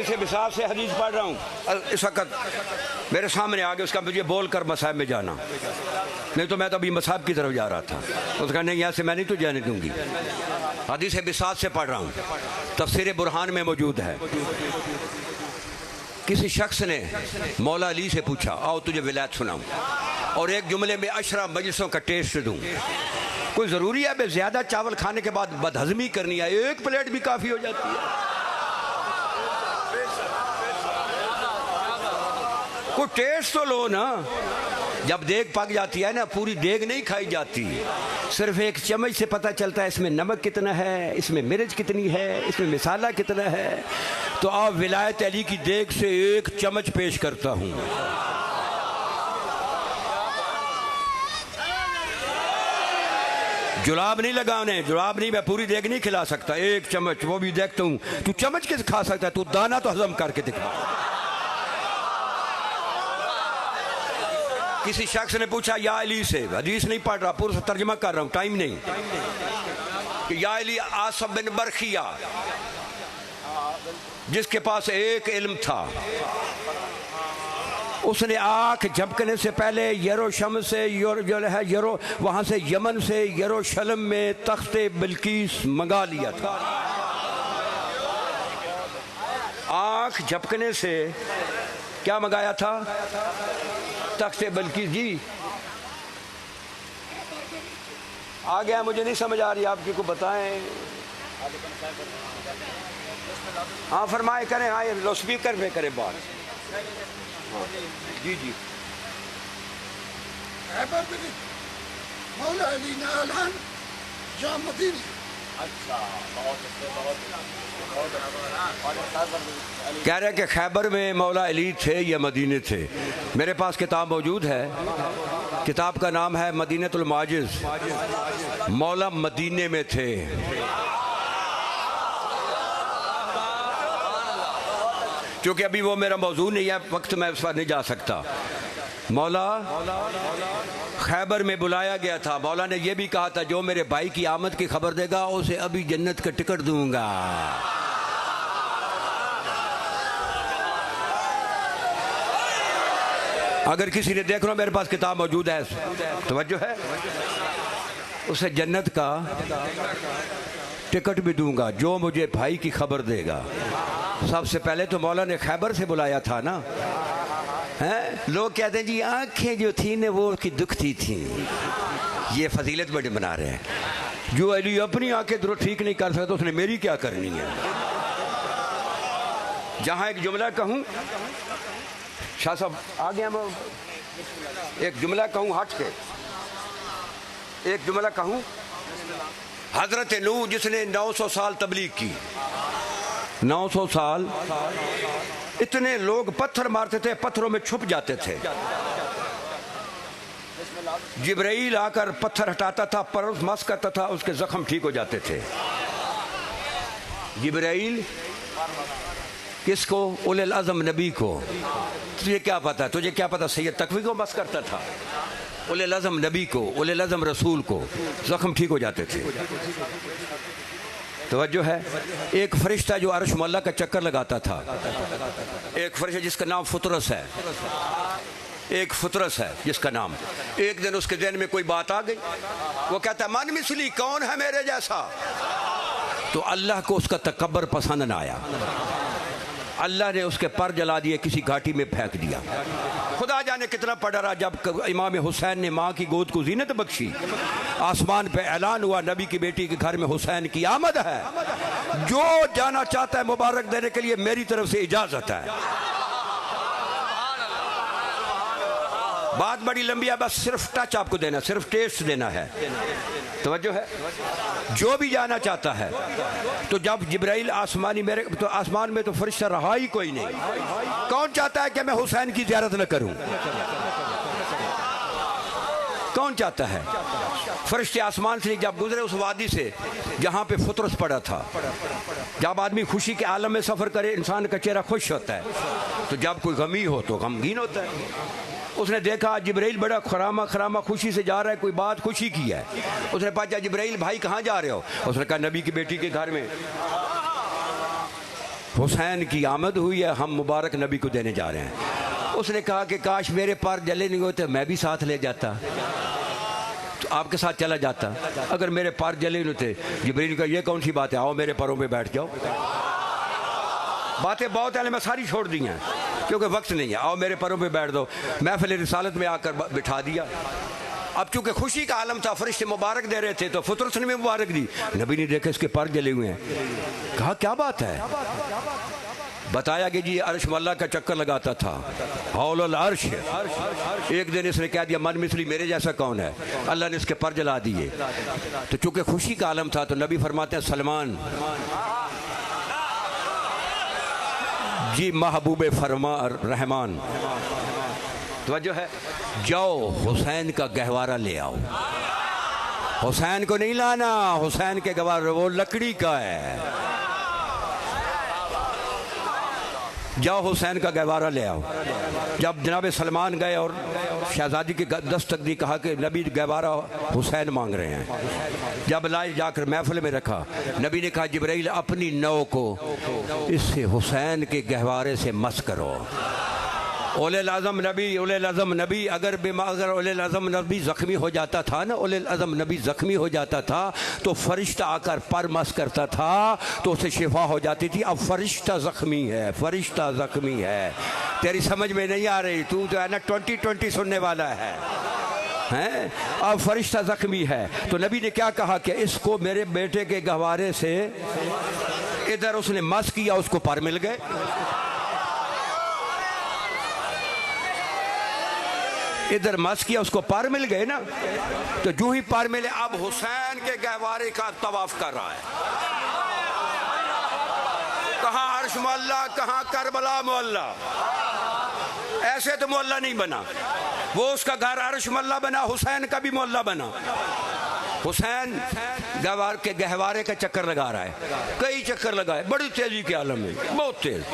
हदीस बिसात से हदीस पढ़ रहा हूँ, इस वक्त मेरे सामने आ गया, उसका मुझे बोल कर मसाहब में जाना, नहीं तो मैं तो अभी मसाहब की तरफ जा रहा था। उसका नहीं, यहाँ से मैं नहीं तो जाने दूंगी। हदीस बिसात से पढ़ रहा हूँ, तफसीर बुरहान में मौजूद है। किसी शख्स ने मौला अली से पूछा, आओ तुझे विलायत सुनाऊं और एक जुमले में 10 मजलिसों का टेस्ट दूं। कोई ज़रूरी है बे ज़्यादा चावल खाने के बाद बदहज़मी करनी है? एक प्लेट भी काफ़ी हो जाती है। कोई टेस्ट तो लो ना। जब देग पक जाती है ना, पूरी देग नहीं खाई जाती, सिर्फ एक चम्मच से पता चलता है इसमें नमक कितना है, इसमें मिर्च कितनी है, इसमें मसाला कितना है। तो आप विलायत अली की देग से एक चम्मच पेश करता हूँ। जुलाब नहीं लगाने, जुलाब नहीं, मैं पूरी देग नहीं खिला सकता, एक चम्मच, वो भी देखता हूँ। तू चम्मच कैसे खा सकता है? तू दाना तो हजम करके दिखा। किसी शख्स ने पूछा या अली से, हदीस नहीं पढ़ रहा, पूरा तर्जमा कर रहा हूँ, टाइम नहीं, कि या अली आसम बिन बरखिया, जिसके पास एक इल्म था, उसने आँख झपकने से पहले यरूशलेम से वहाँ से यमन से यरूशलेम में तख्ते बिल्कीस मंगा लिया था। आँख झपकने से क्या मंगाया था? तख्ते बिल्कीस। जी आ गया, मुझे नहीं समझ आ रही, आपकी को बताएं। हाँ फरमाए, करें, हाँ लो स्पीकर पे करें बात। हाँ जी जी। मौला अली नालन जा मदीने। अच्छा, कह रहे कि खैबर में मौला अली थे या मदीने थे। मेरे पास किताब मौजूद है, किताब का नाम है मदीनतुल माजिज़। मौला मदीने में थे। क्योंकि अभी वो मेरा मौजूद नहीं है, वक्त मैं उस पर नहीं जा सकता। मौला खैबर में बुलाया गया था। मौला ने यह भी कहा था, जो मेरे भाई की आमद की खबर देगा उसे अभी जन्नत का टिकट दूंगा। अगर किसी ने देख लो, मेरे पास किताब मौजूद है, तवज्जो है, उसे जन्नत का टिकट भी दूंगा जो मुझे भाई की खबर देगा। सबसे पहले तो मौला ने खैबर से बुलाया था ना, हैं? लोग कहते हैं जी आंखें जो थी ना वो उसकी दुखती थी। ये फजीलत बड़े बना रहे हैं। जो अली अपनी आंखें ठीक नहीं कर सकता, उसने मेरी क्या करनी है? जहां एक जुमला कहूं, शाह साहब आ गया, मैं एक जुमला कहूं हट के, एक जुमला कहूं, हजरत नूह जिसने 900 साल तबलीग की, 900 साल, इतने लोग पत्थर मारते थे, पत्थरों में छुप जाते थे। जिब्राइल आकर पत्थर हटाता था, पर मस करता था, उसके जख्म ठीक हो जाते थे। जिब्राइल किसको? उलिल अज़म नबी को। तुझे क्या पता, तुझे क्या पता सैयद तकवी को मस करता था? उलिल अज़म नबी को, उलिल अज़म रसूल को जख्म ठीक हो जाते थे। तवज्जो है। एक फरिश्ता जो अर्श मल्ला का चक्कर लगाता था, एक फरिश्ता जिसका नाम फुतरस है, एक फुतरस है जिसका नाम, एक दिन उसके ज़हन में कोई बात आ गई, वो कहता मन मिसली, कौन है मेरे जैसा? तो अल्लाह को उसका तकब्बर पसंद न आया, अल्लाह ने उसके पर जला दिए, किसी घाटी में फेंक दिया। खुदा जाने कितना पड़ा रहा। जब इमाम हुसैन ने माँ की गोद को जीनत बख्शी, आसमान पे ऐलान हुआ नबी की बेटी के घर में हुसैन की आमद है, जो जाना चाहता है मुबारक देने के लिए मेरी तरफ से इजाजत है। बात बड़ी लंबी है, बस सिर्फ टच आपको देना, सिर्फ टेस्ट देना है। तवज्जो है। जो भी जाना चाहता है, तो जब जिब्राइल आसमानी मेरे तो आसमान में तो फरिश्ता रहा ही कोई नहीं। कौन चाहता है कि मैं हुसैन की ज़ियारत न करूं? कौन चाहता है? फरिश्ते आसमान से जब गुजरे उस वादी से जहां पे फुतरस पड़ा था, जब आदमी खुशी के आलम में सफर करे इंसान का चेहरा खुश होता है, तो जब कोई गमी हो तो गमगीन होता है। उसने देखा जिब्राइल बड़ा खरामा खरामा खुशी से जा रहा है, कोई बात खुशी की है। उसने पूछा जिब्राइल भाई कहाँ जा रहे हो? उसने कहा नबी की बेटी के घर में। हुसैन की आमद हुई है, हम मुबारक नबी को देने जा रहे हैं। उसने कहा कि काश मेरे पर जले नहीं होते, मैं भी साथ ले जाता, तो आपके साथ चला जाता। अगर मेरे पर जले नहीं थे, जिब्रील का ये कौन सी बात है, आओ मेरे परों पे बैठ जाओ। बातें बहुत है, मैं सारी छोड़ दी हैं क्योंकि वक्त नहीं है। आओ मेरे परों पे बैठ दो। महफिल रिसालत में आकर बिठा दिया। अब चूंकि खुशी का आलम था, फरिश्ते मुबारक दे रहे थे, तो फितरत ने भी मुबारक दी। नबी ने देखा इसके पर जले हुए हैं, कहा क्या बात है। बताया कि जी अर्श मल्ला का चक्कर लगाता था, हौल अर्श। एक दिन इसने कह दिया मन मिसली मेरे जैसा कौन है, अल्लाह ने इसके पर जला दिए। तो चूंकि खुशी का आलम था, तो नबी फरमाते हैं सलमान जी महबूब फरमा रहमान, तो है जाओ हुसैन का गहवारा ले आओ। हुसैन को नहीं लाना, हुसैन के गहवारा वो लकड़ी का है, जाओ हुसैन का गहवारा ले आओ। जब जनाब सलमान गए और शहजादी की दस्तक दी, कहा कि नबी गहवारा हुसैन मांग रहे हैं। जब लाए जाकर महफिल में रखा, नबी ने कहा जिब्राइल अपनी नौ को इससे हुसैन के गहवारे से मस करो। ओले आज़म नबी अगर ओले आज़म नबी ज़ख्मी हो जाता था ना, ओले आज़म नबी ज़ख्मी हो जाता था तो फरिश्ता आकर पर मस करता था तो उसे शिफा हो जाती थी। अब फरिश्ता ज़ख्मी है, फरिश्ता ज़ख्मी है। तेरी समझ में नहीं आ रही, तू तो है ना 2020 सुनने वाला है हैं। अब फरिश्ता ज़ख्मी है, तो नबी ने क्या कहा कि इसको मेरे बेटे के गहवारे से, इधर उसने मस किया, उसको पर मिल गए। इधर मस किया, उसको पार मिल गए ना। तो जो ही पार मिले, अब हुसैन के गहवारे का तवाफ कर रहा है। कहाँ अर्श मोहल्ला, कहाँ करबला मोहल्ला। ऐसे तो मोहल्ला नहीं बना, वो उसका घर अर्श मोहल्ला बना, हुसैन का भी मोहल्ला बना। हुसैन गहवार के गहवारे का चक्कर लगा रहा है, कई चक्कर लगाए, बड़ी तेजी के आलम में, बहुत तेज।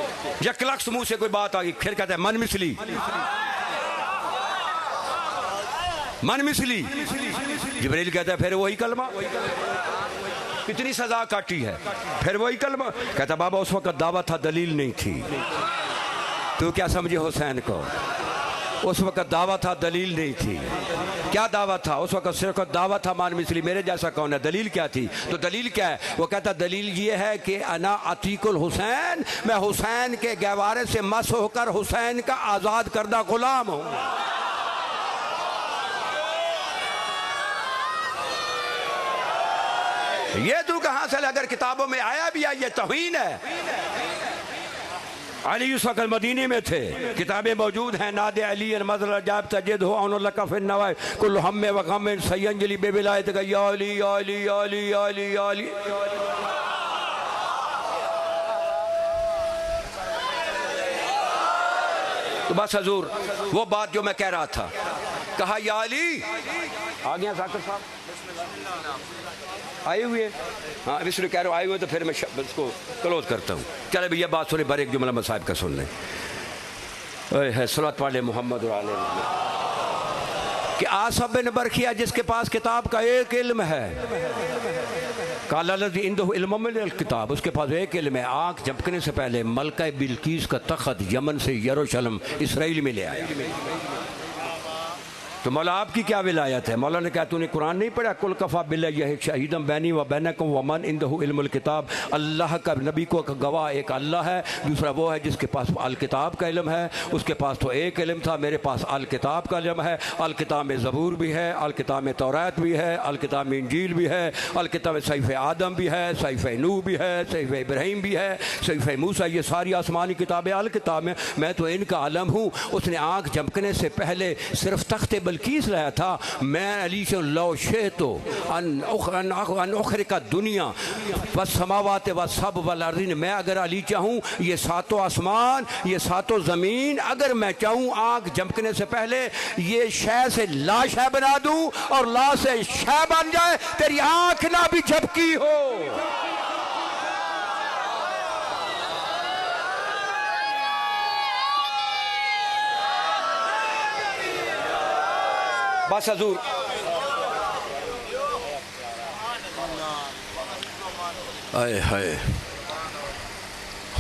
यकलक्स मुंह से कोई बात आ गई, फिर कहता है मन मिसली, मन मिसली। जिब्रील कहता है फिर वही कलमा, कितनी सजा काटी है, फिर वही कलमा। कहता बाबा उस वक्त दावा था, दलील नहीं थी। तू क्या समझे हुसैन को, उस वक्त दावा था, दलील नहीं थी। क्या दावा था उस वक्त? सिर्फ दावा था मान मिसली, मेरे जैसा कौन है। दलील क्या थी? तो दलील क्या है? वो कहता दलील ये है कि अना अतीकुल हुसैन, मैं हुसैन के गहवारे से मस होकर हुसैन का आज़ाद करदा गुलाम हूँ। ये तू कहां से, अगर किताबों में आया भी है, ये तौहीन है। अली उस वक्त मदीने में थे, किताबें मौजूद हैं। नादे अली मज़ल जाब तजिद हो अन लकफ़िन नवाए कुल हम्मे व गम सयंजलि बेविलायत का या अली या अली या अली या अली या अली। तो बस हजूर वो बात जो मैं कह रहा था, कहा या अली। आ गया साकिब साहब, आए हुए? हाँ इसलिए कह रहा हूँ आए हुए, तो फिर मैं इसको क्लोज करता हूँ। चले भैया बात सुने, बार एक जुमला मसाहिब का सुन लें। है सलात वाले मोहम्मद वाले कि आसब बिन बरखिया जिसके पास किताब का एक इल्म है, कालालज़ी इंदहु इल्मुम मिनल किताब, उसके पास एक इल्म है। आँख झपकने से पहले मलका बिल्कीस का तख्त यमन से यरूशलेम इसराइल में ले आया। तो मौला आपकी क्या विलायत है? मौला ने कहा तूने कुरान नहीं पढ़ा? कुल कफ़ा बिल्लाहि शहीदम बैनी व बैनकुम व मन इंदहु इल्मुल किताब। अल्लाह का नबी को गवाह एक अल्लाह है, दूसरा वो है जिसके पास अल किताब का इल्म है। उसके पास तो एक इल्म था, मेरे पास अल किताब का इल्म है। अल किताब में ज़बूर भी है, अल किताब में तौरात भी है, अल किताब में इंजील भी है, अल किताब में सहीफ़े आदम भी है, सहीफ़े नूह भी है, सहीफ़े इब्राहीम भी है, सहीफ़े मूसा। ये सारी आसमानी किताबें अल किताब में, मैं तो इनका आलम हूँ। उसने आँख झपकने से पहले सिर्फ तख्ते बल्कीस लाया था। मैं अली से लो शे तो अनउखर का दुनिया व समावात व सब वल, मैं अगर अली चाहूँ ये सातों आसमान, ये सातों ज़मीन, अगर मैं चाहूँ आँख झपकने से पहले ये शय से ला शय बना दूँ और ला से शय बन जाए, तेरी आँख ना भी झपकी हो। बस हजूर आए हाय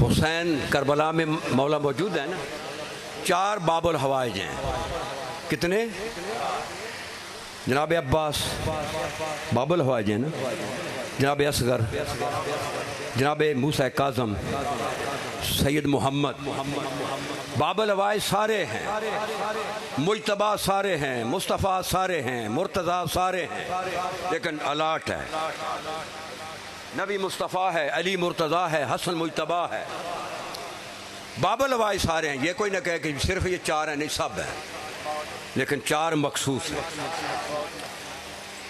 हुसैन करबला में मौला मौजूद है ना। 4 बाबुल हवाइज हैं। कितने? जनाब अब्बास बाबुल हवाइज हैं ना, जनाब असगर, जनाब मूसा काज़म, सैयद मोहम्मद, बाबुल हवाइज सारे हैं, मुजतबा सारे हैं, मुस्तफ़ा सारे हैं, मुर्तज़ा सारे हैं, लेकिन अलाट है। नबी मुस्तफ़ा है, अली मुर्तज़ा है, हसन मुजतबा है, बाबुल हवाइज सारे हैं। ये कोई ना कहे कि सिर्फ ये 4 हैं, नहीं, सब हैं, लेकिन 4 मखसूस है।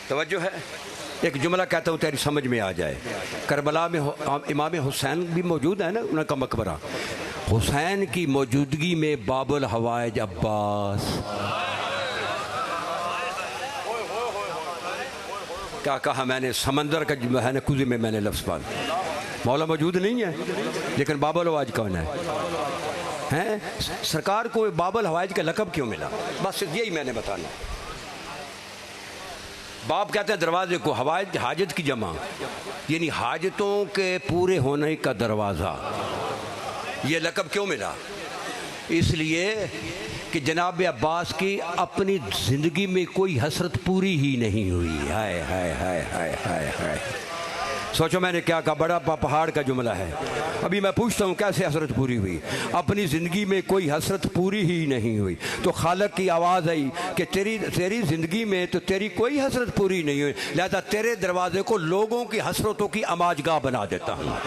तवज्जो है। एक जुमला कहता हूँ तेरी समझ में आ जाए। करबला में इमाम हुसैन भी मौजूद है ना, उनका मकबरा। हुसैन की मौजूदगी में बाबुल हवाइज अब्बास, क्या कहा मैंने, समंदर का जो है ना कुज़े में मैंने लफ्ज़ पाल। मौला मौजूद नहीं है, लेकिन बाबुल हवाइज कौन है? हैं? सरकार को बाबुल हवाइज का लक़ब क्यों मिला? बस यही मैंने बताना। बाप कहते हैं दरवाजे को, हवाइज हाजत की जमा, यानी हाजतों के पूरे होने का दरवाज़ा। ये लक़ब क्यों मिला? इसलिए कि जनाब अब्बास की अपनी ज़िंदगी में कोई हसरत पूरी ही नहीं हुई। हाय हाय हाय हाय हाय हाय। सोचो मैंने क्या कहा, बड़ा पहाड़ का जुमला है। अभी मैं पूछता हूँ कैसे हसरत पूरी हुई? अपनी ज़िंदगी में कोई हसरत पूरी ही नहीं हुई। तो खालक की आवाज़ आई कि तेरी ज़िंदगी में तो तेरी कोई हसरत पूरी नहीं हुई, लिहाजा तेरे दरवाजे को लोगों की हसरतों की आमाजगाह बना देता हूँ।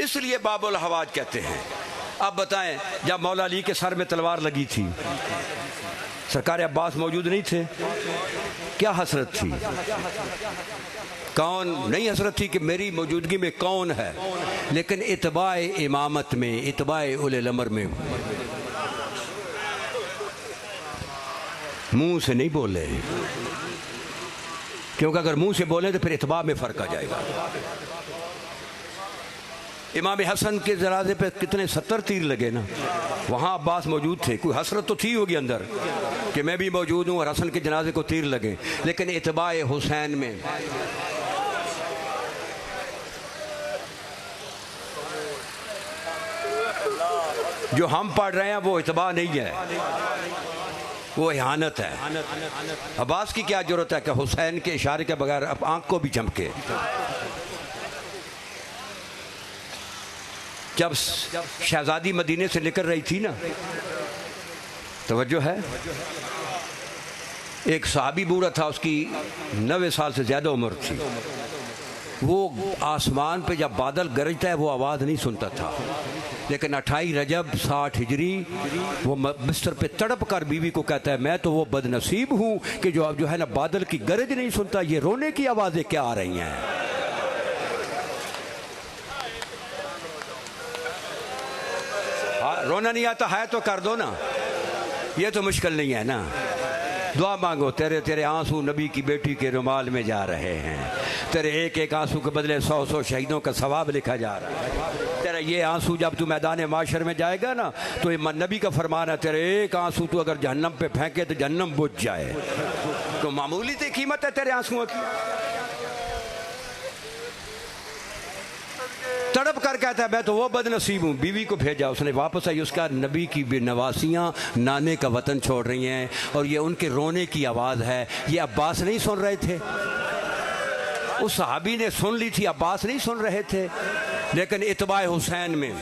इसलिए बाबुल हवाइज कहते हैं। अब बताएं, जब मौला अली के सर में तलवार लगी थी, सरकार अब्बास मौजूद नहीं थे, क्या हसरत थी? कौन नहीं हसरत थी कि मेरी मौजूदगी में कौन है, लेकिन इत्बाए इमामत में, इत्बाए उले अमर में मुंह से नहीं बोले, क्योंकि अगर मुंह से बोले तो फिर इत्बा में फ़र्क आ जाएगा। इमाम हसन के जनाजे पे कितने 70 तीर लगे ना, वहाँ अब्बास मौजूद थे। कोई हसरत तो थी होगी अंदर कि मैं भी मौजूद हूँ और हसन के जनाजे को तीर लगे, लेकिन इत्बाए हुसैन में जो हम पढ़ रहे हैं वो इत्बा नहीं है, वो इहानत है। अब्बास की क्या जरूरत है कि हुसैन के इशारे के बगैर अब आंख को भी चमके? जब शहजादी मदीने से निकल रही थी ना, तवज्जो है, एक सहाबी बूढ़ा था, उसकी 90 साल से ज़्यादा उम्र थी। वो आसमान पे जब बादल गरजता है वो आवाज़ नहीं सुनता था, लेकिन 28 रजब 60 हिजरी वो बिस्तर पे तड़प कर बीवी को कहता है, मैं तो वो बदनसीब हूँ कि जो है ना बादल की गरज नहीं सुनता, ये रोने की आवाज़ें क्या आ रही हैं? रोना नहीं आता है तो कर दो ना, ये तो मुश्किल नहीं है ना। दुआ मांगो, तेरे आंसू नबी की बेटी के रुमाल में जा रहे हैं, तेरे एक एक आंसू के बदले 100 शहीदों का सवाब लिखा जा रहा है। तेरा ये आंसू जब तू मैदान माशर में जाएगा ना, तो ये नबी का फरमान है, तेरे एक आंसू तू अगर जहन्नम पे फेंके तो जहन्नम बुझ जाए। तो मामूली सी कीमत है तेरे आंसुओं की। तड़प कर कहता है, मैं तो वो बदनसीब हूँ। बीवी को भेजा, उसने वापस आई, उसका नबी की बेनवासियाँ नाने का वतन छोड़ रही हैं और ये उनके रोने की आवाज़ है। ये अब्बास नहीं सुन रहे थे, उस सहाबी ने सुन ली थी, अब्बास नहीं सुन रहे थे, लेकिन इत्बाए हुसैन में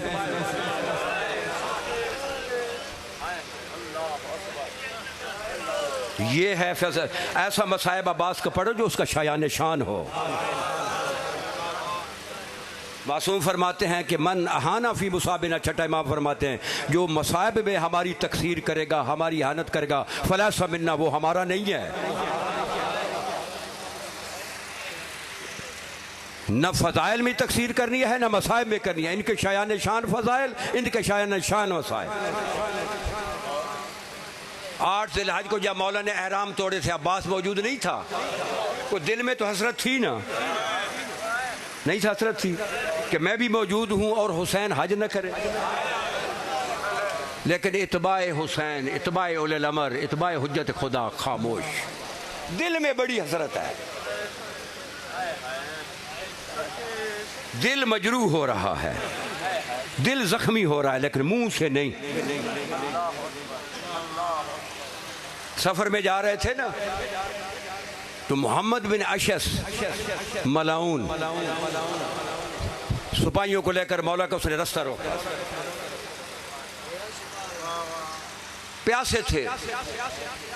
ये है ऐसा मसाइब अब्बास का पढ़ो जो उसका शायान शान हो। मासूम फरमाते हैं कि मन अहाना फ़ी मुसाबिना, छठा इमाम फरमाते हैं, जो मसाइब में हमारी तकसीर करेगा, हमारी इहानत करेगा, फलैसा मिन्ना, वो हमारा नहीं है। न फ़ज़ाइल में तकसीर करनी है, न मसाइब में करनी है। इनके शायान शान फ़ज़ाइल, इनके शायान शान मसाइब। 8 ज़िलहज को जब मौला ने एहराम तोड़े थे, अब्बास मौजूद नहीं था, तो दिल में तो हसरत थी ना, नहीं हसरत थी कि मैं भी मौजूद हूँ और हुसैन हज न करे। लेकिन इत्बाए हुसैन, इत्बाए उल अमर, इत्बाए हुज्जत खुदा खामोश, दिल में बड़ी हसरत है। दिल मजरूह हो रहा है, दिल जख्मी हो रहा है, लेकिन मुंह से नहीं। सफर में जा रहे थे ना, तो मोहम्मद बिन अशस मलाउन सिपाहियों को लेकर मौला का उसने रास्ता रोका। प्यासे थे,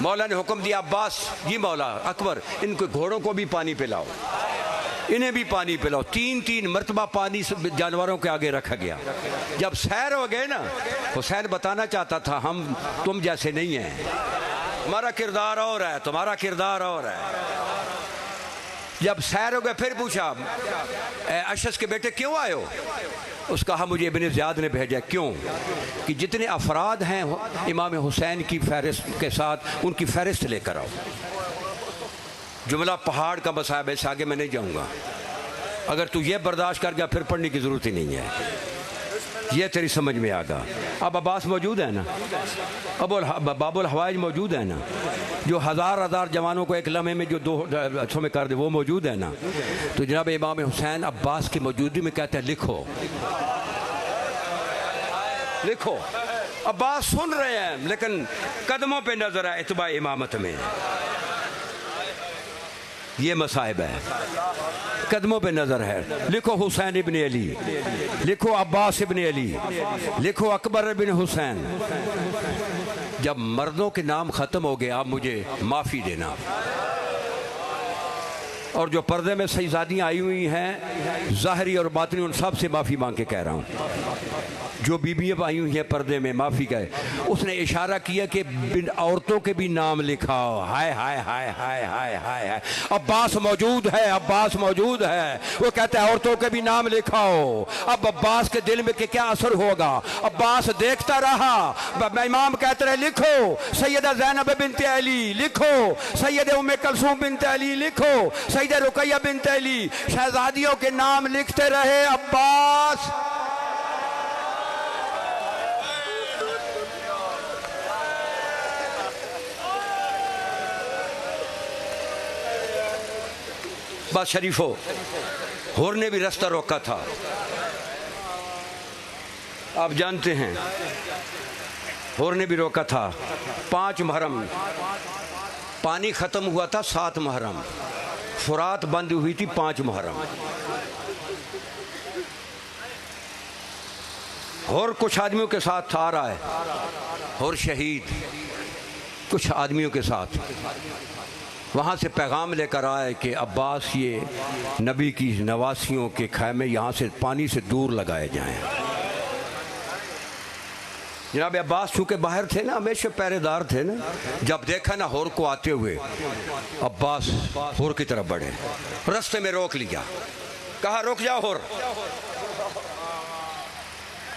मौला ने हुक्म दिया, अब्बास जी मौला अकबर, इनको घोड़ों को भी पानी पिलाओ, इन्हें भी पानी पिलाओ। 3-3 मरतबा पानी जानवरों के आगे रखा गया। जब सैर हो गए ना, हुसैन बताना चाहता था हम तुम जैसे नहीं हैं, हमारा किरदार और है, तुम्हारा किरदार और है। जब सैर हो गए फिर पूछा, अशस के बेटे क्यों आए हो? उसका कहा मुझे इब्ने ज़ियाद ने भेजा। क्यों? कि जितने अफराद हैं इमाम हुसैन की फहरिस्त के साथ, उनकी फहरिस्त लेकर आओ। जुमला पहाड़ का मसायब है, आगे मैं नहीं जाऊँगा। अगर तू ये बर्दाश्त कर गया फिर पढ़ने की ज़रूरत ही नहीं है, ये तेरी समझ में आगा। अब अब्बास मौजूद है ना, बाबुल हवाइज मौजूद है ना, जो हज़ार जवानों को एक लम्हे में जो 2 अच्छों में कर दे, वो मौजूद है ना। तो जनाब इमाम हुसैन अब्बास की मौजूदगी में कहते हैं लिखो लिखो। अब्बास सुन रहे हैं लेकिन कदमों पे नजर है इत्बा इमामत में। ये मसाइब है, कदमों पे नजर है। लिखो हुसैन इब्न अली, लिखो अब्बास इब्न अली, लिखो अकबर इब्न हुसैन। जब मर्दों के नाम खत्म हो गए, आप मुझे माफी देना। और जो पर्दे में शहजादियाँ आई हुई हैं, ज़ाहरी और बातिनी, उन सब से माफ़ी मांग के कह रहा हूँ। जो बीबियाँ आई हुई हैं पर्दे में, माफ़ी कहे। उसने इशारा किया कि औरतों के भी नाम लिखाओ। हाय हाय हाय हाय हाय हाय हाय। अब्बास मौजूद है, अब्बास मौजूद है। वो कहते हैं औरतों के भी नाम लिखाओ। अब अब्बास के दिल में क्या असर होगा? अब्बास देखता रहा। इमाम कहते रहे लिखो सैयदा ज़ैनब बिन्त अली, लिखो सैयद उम्मे कुलसूम बिन्त अली, लिखो सैयदा रुकैया बिन्त अली। शहजादियों के नाम लिखते रहे अब्बास। बस शरीफो, होर ने भी रास्ता रोका था। आप जानते हैं होर ने भी रोका था। 5 मुहर्रम पानी ख़त्म हुआ था, 7 मुहर्रम फुरात बंद हुई थी, 5 मुहर्रम। और कुछ आदमियों के साथ आ रहा है, और शहीद कुछ आदमियों के साथ वहाँ से पैगाम लेकर आए कि अब्बास ये नबी की नवासियों के खैमे यहाँ से पानी से दूर लगाए जाएं। जनाब अब्बास चूँकि बाहर थे ना, हमेशा पहरेदार थे ना, जब देखा ना होर को आते हुए, अब्बास होर की तरफ बढ़े, रास्ते में रोक लिया, कहा रुक जाओ होर,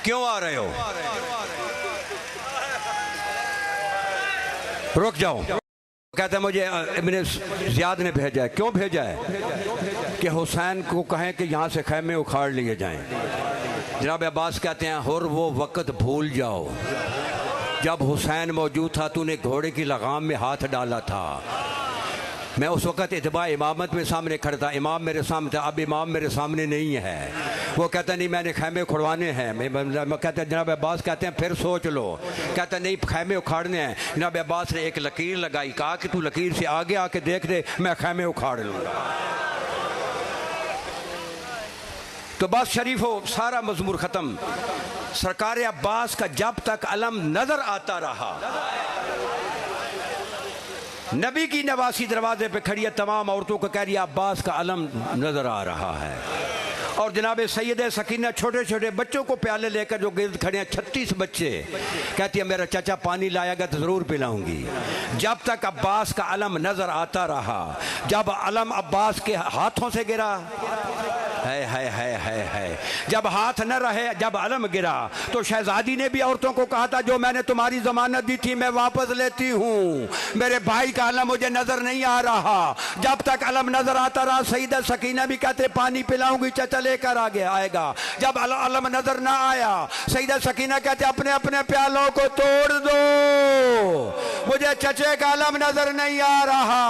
क्यों आ रहे हो, रुक जाओ। कहते हैं मुझे इब्ने ज़ियाद ने भेजा है। क्यों भेजा है? कि हुसैन को कहें कि यहाँ से खैमे उखाड़ लिए जाएं। जनाब अब्बास कहते हैं हुर वो वक़्त भूल जाओ जब हुसैन मौजूद था, तूने घोड़े की लगाम में हाथ डाला था। मैं उस वक़्त इत्बा इमामत में सामने खड़ा था, इमाम मेरे सामने था, अब इमाम मेरे सामने नहीं है। वो कहता नहीं मैंने खैमे उखड़वाने हैं। मैं कहते हैं जनाब अब्बास कहते हैं फिर सोच लो। कहता नहीं खैमे उखाड़ने हैं। जनाब अब्बास ने एक लकीर लगाई, कहा कि तू लकीर से आगे आके देख दे, मैं खैमे उखाड़ लूँगा। तो बस शरीफो सारा मजमूर ख़त्म। सरकार अब्बास का जब तक अलम नज़र आता रहा, नबी की नवासी दरवाजे पे खड़ी है, तमाम औरतों को कह रही है अब्बास का अलम नजर आ रहा है। और जनाब सैयद सकीना छोटे छोटे बच्चों को प्याले लेकर जो गिर्द खड़े हैं, 36 बच्चे, कहती है मेरा चाचा पानी लाएगा तो ज़रूर पिलाऊंगी। जब तक अब्बास का अलम नज़र आता रहा, जब अलम अब्बास के हाथों से गिरा, है जब हाथ न रहे, जब अलम गिरा, तो शहजादी ने भी औरतों को कहा था जो मैंने तुम्हारी जमानत दी थी मैं वापस लेती हूँ, मेरे भाई का अलम मुझे नजर नहीं आ रहा। जब तक अलम नजर आता रहा, सईदा सकीना भी कहते पानी पिलाऊंगी, चाचा लेकर आगे आएगा। जब अलम नजर ना आया, सईदा सकीना कहते अपने अपने प्यालों को तोड़ दो, मुझे चचे का अलम नजर नहीं आ रहा।